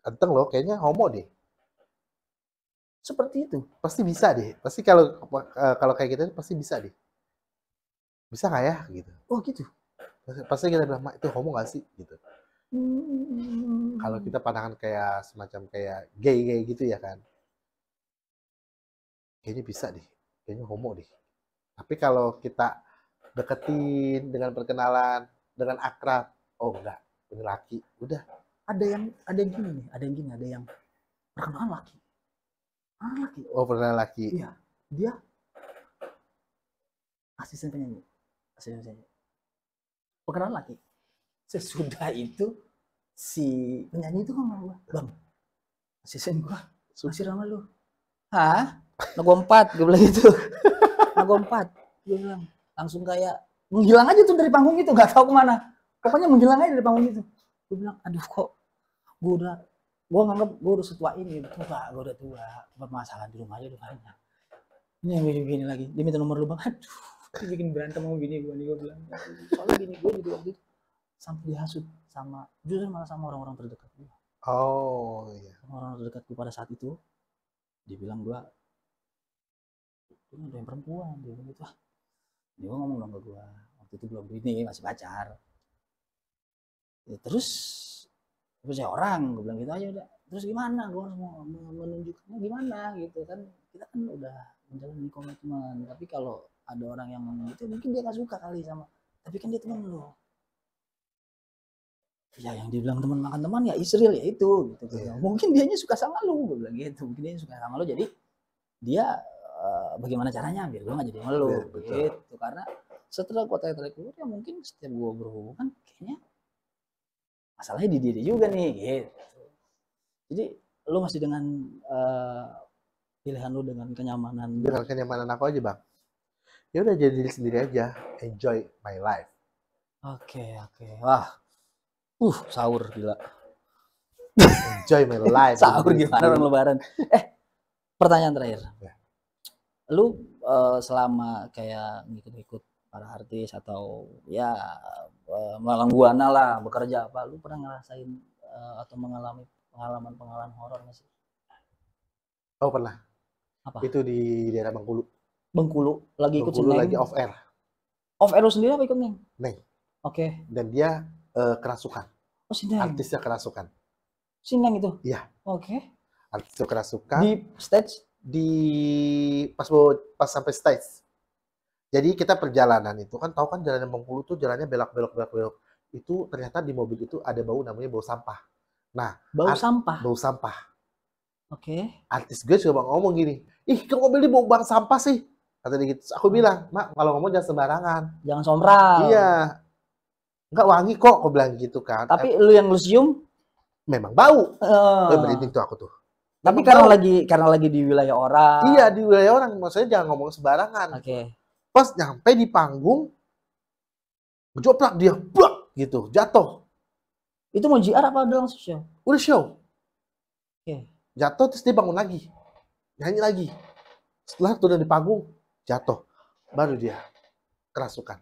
Speaker 2: ganteng loh, kayaknya homo deh.
Speaker 1: Seperti itu.
Speaker 2: Pasti bisa deh. Pasti kalau kayak kita pasti bisa deh. Bisa nggak ya gitu?
Speaker 1: Oh gitu.
Speaker 2: Pasti kita bilang, itu homo nggak sih gitu. Kalau kita pandangan kayak semacam kayak gay gitu ya kan, kayaknya bisa deh, kayaknya homo deh. Tapi kalau kita deketin dengan perkenalan, dengan akrab, oh enggak, ini laki, udah.
Speaker 1: Ada yang gini, ada yang perkenalan laki.
Speaker 2: Oh, perkenalan laki.
Speaker 1: Iya, dia asisten penyanyi. Perkenalan laki. Sesudah itu si penyanyi itu ngomong gue, Bang, asisten gue masih ramah lu. Hah? Nago 4, gue bilang gitu. Nago 4, gue bilang langsung kayak menghilang aja tuh dari panggung itu, nggak tahu kemana. Pokoknya menghilang aja dari panggung itu. Gue bilang, aduh kok gue nganggap gue udah setua ini, gue udah tua, permasalahan di rumah aja udah banyak. Ini yang begini lagi, dia minta nomor lu, Bang. Aduh, dia bikin berantem sama bini gue nih, gue bilang. Soalnya bini gue juga waktu itu sampai dihasut sama, justru malah sama orang-orang terdekat gue.
Speaker 2: Oh iya.
Speaker 1: Orang terdekatku pada saat itu, dia bilang gua ini ada yang perempuan, dia bilang gitu. Dia ngomong dong ke gua, waktu itu belum ini masih pacar. Ya, terus saya orang, gue bilang gitu aja udah. Terus gimana? Gue harus mau menunjukkannya gimana gitu kan? Kita kan udah menjalani komitmen. Tapi kalau ada orang yang ngomong gitu, mungkin dia gak suka kali sama. Tapi kan dia teman lo. Ya yang dibilang teman makan teman ya Israel ya itu. Gitu. Yeah. Mungkin dianya suka sama lo, gue bilang gitu. Mungkin dia suka sama lo, jadi dia bagaimana caranya biar gue gak jadi sama lo. Yeah, gitu. Karena setelah gue tarik keluar ya mungkin setiap gue berhubungan kayaknya masalahnya di diri juga nih gitu. Jadi lo masih dengan pilihan lo dengan kenyamanan.
Speaker 2: Dengan kenyamanan aku aja bang. Ya udah jadi diri sendiri aja, enjoy my life.
Speaker 1: Oke. Wah, sahur gila.
Speaker 2: Enjoy my life.
Speaker 1: Sahur gimana orang lebaran? Pertanyaan terakhir. Ya. Lu selama kayak ngikut-ngikut para artis atau ya melalang buana lah bekerja apa, lu pernah ngerasain atau mengalami pengalaman horor nggak sih?
Speaker 2: Oh pernah.
Speaker 1: Apa?
Speaker 2: Itu di daerah Bengkulu.
Speaker 1: Bengkulu lagi ikut
Speaker 2: Bengkulu lagi off air.
Speaker 1: Off air lu sendiri apa ikut Neng?
Speaker 2: Neng.
Speaker 1: Oke.
Speaker 2: Dan dia kerasukan.
Speaker 1: Oh si Neng.
Speaker 2: Artisnya kerasukan.
Speaker 1: Si Neng itu?
Speaker 2: Iya.
Speaker 1: Oke.
Speaker 2: Artisnya kerasukan.
Speaker 1: Di stage?
Speaker 2: Pas sampai stage. Jadi kita perjalanan itu kan tahu kan jalan Bengkulu tuh jalannya belok. Itu ternyata di mobil itu ada bau namanya bau sampah. Nah,
Speaker 1: bau sampah.
Speaker 2: Bau sampah.
Speaker 1: Oke.
Speaker 2: Artis gue coba ngomong gini, "Ih, ke mobil ini bau bang sampah sih." Kata dia gitu. Aku bilang, "Mak, kalau ngomong jangan sembarangan.
Speaker 1: Jangan sombral."
Speaker 2: Iya. Enggak wangi kok, aku bilang gitu kan.
Speaker 1: Tapi lu yang lu cium
Speaker 2: memang bau. Merinding tuh aku tuh.
Speaker 1: Tapi karena lagi di wilayah orang.
Speaker 2: Iya, di wilayah orang. Maksudnya jangan ngomong sembarangan.
Speaker 1: Oke.
Speaker 2: Pas nyampe di panggung, ngejoplak dia, blak gitu, jatuh.
Speaker 1: Itu mau JR apa udah langsung show?
Speaker 2: Udah show.
Speaker 1: Oke.
Speaker 2: Jatuh terus dia bangun lagi, nyanyi lagi. Setelah turun di panggung, jatuh. Baru dia kerasukan.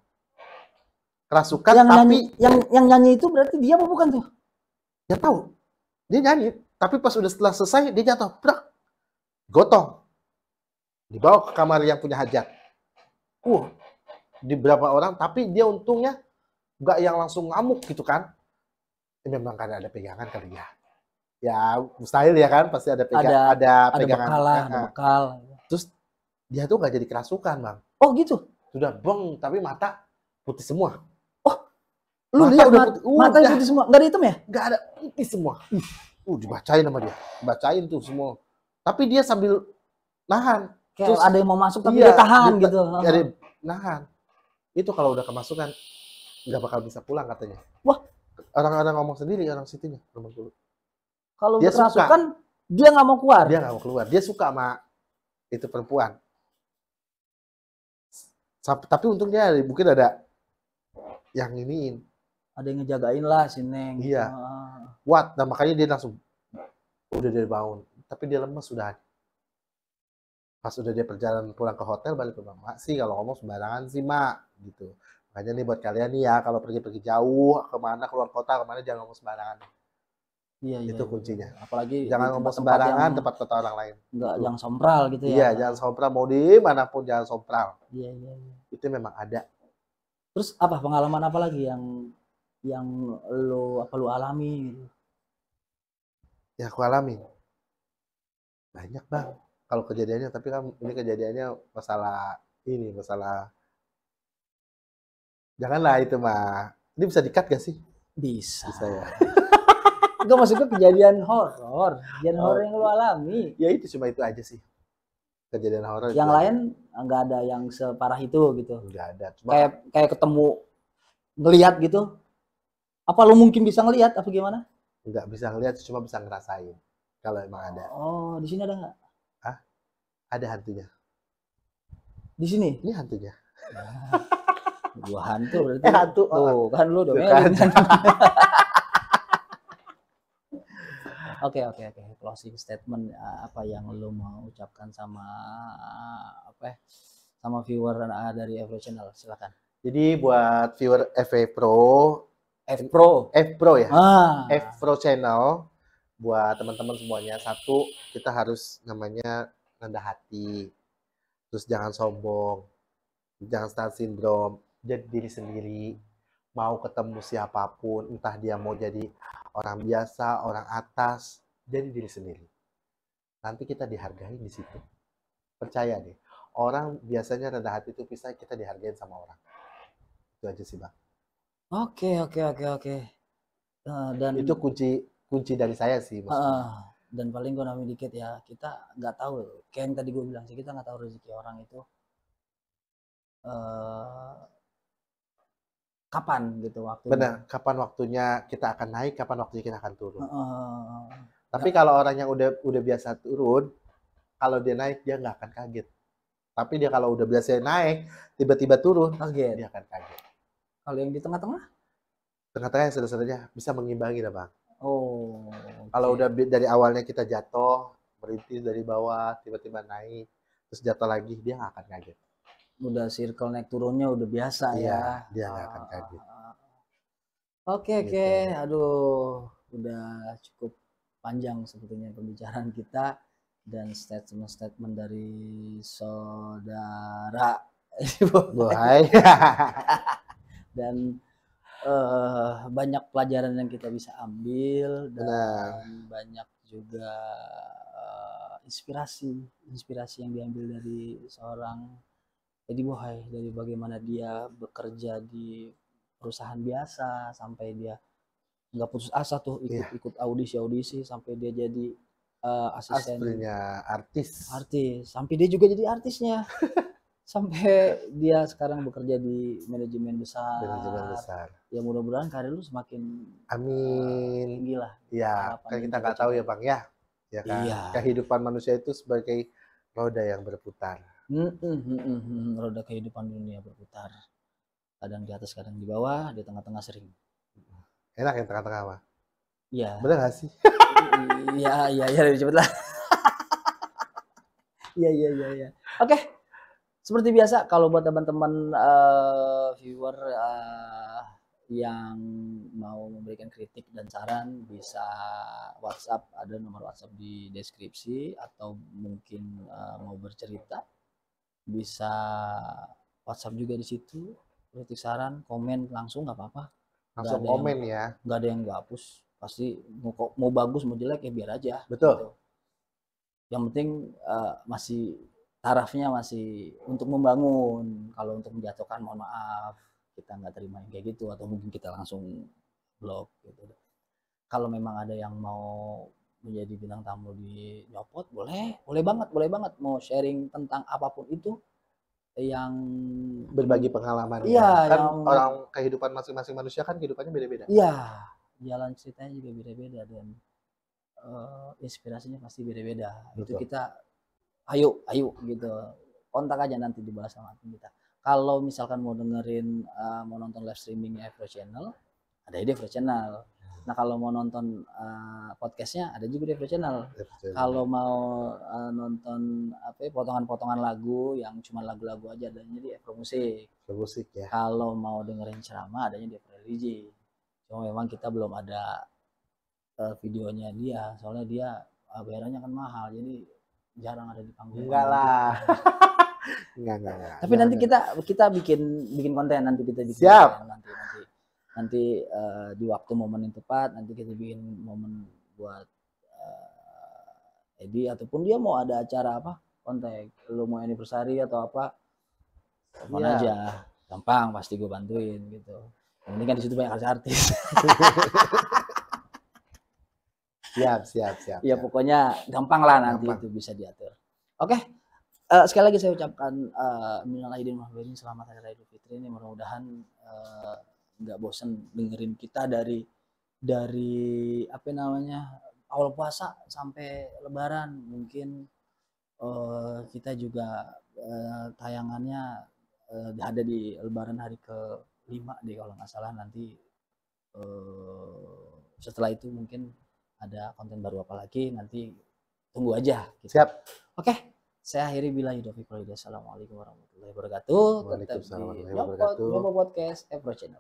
Speaker 1: Yang tapi yang nyanyi itu berarti dia apa bukan tuh?
Speaker 2: Dia tahu. Dia nyanyi, tapi pas udah setelah selesai dia jatuh, brak. Gotong. Dibawa ke kamar yang punya hajat. Di beberapa orang, tapi dia untungnya nggak yang langsung ngamuk gitu kan. Ini memang karena ada pegangan kali ya. Ya mustahil ya kan, pasti ada pegangan. Ada pegangan.
Speaker 1: Ada bekal.
Speaker 2: Terus dia tuh nggak jadi kerasukan bang.
Speaker 1: Oh gitu?
Speaker 2: Sudah beng, tapi mata putih semua.
Speaker 1: Oh, lu lihat mata putih semua? Nggak ada hitam ya?
Speaker 2: Nggak ada, putih semua. Dibacain sama dia. Bacain tuh semua. Tapi dia sambil nahan.
Speaker 1: Kayak terus, ada yang mau masuk tapi dia tahan gitu.
Speaker 2: Ada nahan. Itu kalau udah kemasukan nggak bakal bisa pulang katanya.
Speaker 1: Wah,
Speaker 2: orang-orang ngomong sendiri orang situnya.
Speaker 1: Kalau dia kerasukan dia nggak mau keluar.
Speaker 2: Dia nggak mau keluar. Dia suka sama itu perempuan. Tapi untungnya mungkin ada yang iniin.
Speaker 1: Ada yang ngejagain lah si Neng.
Speaker 2: Iya. Kuat. Nah makanya dia langsung udah dia bangun. Tapi dia lemes sudah. Pas udah dia perjalanan pulang ke hotel balik ke rumah, "Mak sih kalau ngomong sembarangan sih mak," gitu. Makanya nih buat kalian nih ya kalau pergi-pergi jauh kemana keluar kota kemana jangan ngomong sembarangan. Iya, itu kuncinya.
Speaker 1: Apalagi
Speaker 2: jangan ngomong sembarangan tempat kota orang lain.
Speaker 1: Enggak, gitu. Jangan sompral gitu ya.
Speaker 2: Iya, jangan sompral mau di manapun jangan sompral.
Speaker 1: Iya.
Speaker 2: Itu memang ada.
Speaker 1: Terus apa pengalaman apa lagi yang lu alami gitu?
Speaker 2: Ya aku alami. Banyak bang. Kalau kejadiannya, tapi kan ini kejadiannya masalah. Janganlah itu mah. Ini bisa di-cut gak sih?
Speaker 1: Bisa
Speaker 2: ya.
Speaker 1: Enggak, maksudnya kejadian horor. Kejadian horor yang lu alami.
Speaker 2: Ya itu cuma itu aja sih. Kejadian horor.
Speaker 1: Yang lain nggak ada yang separah itu gitu.
Speaker 2: Nggak ada.
Speaker 1: Cuma kayak ketemu ngelihat gitu. Apa lu mungkin bisa ngelihat apa gimana?
Speaker 2: Nggak bisa ngelihat, cuma bisa ngerasain. Kalau emang ada.
Speaker 1: Oh, di sini ada nggak?
Speaker 2: Ada hantunya.
Speaker 1: Di sini?
Speaker 2: Ini hantunya.
Speaker 1: Gua hantu berarti.
Speaker 2: Hantu.
Speaker 1: Tuh, kan lu dong. Oke. Closing statement apa yang lu mau ucapkan sama sama viewer dari FPro Channel, silakan.
Speaker 2: Jadi buat viewer FPro
Speaker 1: ya.
Speaker 2: FPro Channel, buat teman-teman semuanya. Satu, kita harus namanya rendah hati. Terus jangan sombong, jangan star syndrome, jadi diri sendiri. Mau ketemu siapapun, entah dia mau jadi orang biasa, orang atas, jadi diri sendiri. Nanti kita dihargai di situ. Percaya deh, orang biasanya rendah hati itu bisa kita dihargain sama orang. Itu aja sih Bang.
Speaker 1: Oke, oke, oke, oke. Dan
Speaker 2: Itu kunci dari saya sih maksudnya.
Speaker 1: dan paling gue nambahin dikit ya, kita nggak tahu, kayak yang tadi gue bilang sih, kita nggak tahu rezeki orang itu eh, kapan gitu waktunya.
Speaker 2: Benar, kapan waktunya kita akan naik, kapan waktunya kita akan turun. Tapi
Speaker 1: Ya,
Speaker 2: kalau orang yang udah biasa turun, kalau dia naik dia nggak akan kaget. Tapi dia kalau udah biasa naik, tiba-tiba turun,
Speaker 1: kaget.
Speaker 2: dia akan kaget.
Speaker 1: Kalau yang di tengah-tengah?
Speaker 2: Tengah-tengah yang sederhananya bisa mengimbangi dah Bang.
Speaker 1: Oh,
Speaker 2: Kalau
Speaker 1: oke.
Speaker 2: udah dari awalnya kita jatuh, merintis dari bawah, tiba-tiba naik, terus jatuh lagi, dia nggak akan kaget.
Speaker 1: Udah circle naik turunnya udah biasa
Speaker 2: Iya,
Speaker 1: ya.
Speaker 2: dia nggak akan kaget.
Speaker 1: Oke, oke.
Speaker 2: Gitu.
Speaker 1: Aduh, udah cukup panjang sebetulnya pembicaraan kita dan statement-statement dari saudara
Speaker 2: Bohai.
Speaker 1: dan banyak pelajaran yang kita bisa ambil
Speaker 2: Benar.
Speaker 1: dan banyak juga inspirasi yang diambil dari seorang Edi Bohai, dari bagaimana dia bekerja di perusahaan biasa sampai dia nggak putus asa tuh
Speaker 2: Iya,
Speaker 1: ikut audisi sampai dia jadi asisten
Speaker 2: aslinya artis.
Speaker 1: sampai dia juga jadi artisnya sampai dia sekarang bekerja di manajemen
Speaker 2: Manajemen
Speaker 1: besar.
Speaker 2: besar.
Speaker 1: Ya mudah-mudahan karir lu semakin
Speaker 2: Amin.
Speaker 1: tinggi lah.
Speaker 2: Ya,
Speaker 1: Harapan
Speaker 2: kan
Speaker 1: dan
Speaker 2: kita nggak tahu ya
Speaker 1: cita-cita.
Speaker 2: Bang ya. Ya kan.
Speaker 1: Iya.
Speaker 2: Kehidupan manusia itu sebagai roda yang berputar.
Speaker 1: Roda kehidupan dunia berputar. Kadang di atas, kadang di bawah, di tengah-tengah sering.
Speaker 2: Enak yang tengah-tengah mah.
Speaker 1: Iya.
Speaker 2: Bener nggak sih?
Speaker 1: Iya, lebih cepet lah. Iya. Oke, seperti biasa kalau buat teman-teman viewer yang mau memberikan kritik dan saran bisa WhatsApp, ada nomor WhatsApp di deskripsi, atau mungkin mau bercerita bisa WhatsApp juga di situ, kritik saran komen langsung nggak apa-apa,
Speaker 2: Langsung komen ya.
Speaker 1: nggak ada yang gue hapus, pasti mau bagus mau jelek ya biar aja.
Speaker 2: Betul.
Speaker 1: Gitu. Yang penting masih tarafnya masih untuk membangun. Kalau untuk menjatuhkan mohon maaf, kita nggak terima yang kayak gitu, atau mungkin kita langsung blok gitu. Kalau memang ada yang mau menjadi bintang tamu di Nyopot, boleh banget mau sharing tentang apapun itu yang
Speaker 2: Berbagi pengalaman
Speaker 1: iya,
Speaker 2: ya. Kan
Speaker 1: yang
Speaker 2: orang kehidupan masing-masing manusia kan kehidupannya beda-beda.
Speaker 1: iya, jalan ceritanya juga beda-beda dan inspirasinya pasti beda-beda. Itu
Speaker 2: Betul.
Speaker 1: kita ayo gitu, kontak aja nanti dibahas sama kita. Kalau misalkan mau dengerin mau nonton live streamingnya Evro Channel, ada di Evro Channel. Nah kalau mau nonton podcastnya ada juga di Evro Channel. Kalau mau nonton apa potongan-potongan lagu yang cuma lagu-lagu aja, adanya di Evro Musik.
Speaker 2: Musik ya.
Speaker 1: Kalau mau dengerin ceramah adanya di Evro Religi. Cuma memang kita belum ada videonya dia, soalnya dia bayarannya kan mahal, jadi jarang ada di panggung.
Speaker 2: Enggak lah. Enggak.
Speaker 1: Tapi nanti kita bikin konten, nanti kita bikin
Speaker 2: siap
Speaker 1: konten, nanti di waktu momen yang tepat nanti kita bikin momen buat Edi, ataupun dia mau ada acara apa, kontak lu mau anniversary atau apa, telepon aja, gampang pasti gue bantuin gitu. Yang penting kan di situ banyak artis.
Speaker 2: Siap.
Speaker 1: Ya pokoknya gampang lah nanti itu bisa diatur. Oke. Sekali lagi saya ucapkan minal aidin wal faizin, selamat hari raya Idul Fitri ini, mudah-mudahan nggak bosen dengerin kita dari apa namanya awal puasa sampai lebaran. Mungkin kita juga tayangannya ada di lebaran hari ke-5 deh kalau nggak salah, nanti setelah itu mungkin ada konten baru apa lagi, nanti tunggu aja gitu.
Speaker 2: Siap.
Speaker 1: Oke, saya akhiri billahi taufiq wal hidayah. Assalamualaikum warahmatullahi wabarakatuh.
Speaker 2: Waalaikumsalam warahmatullahi
Speaker 1: Tetap di Nyopot Podcast Evro Channel.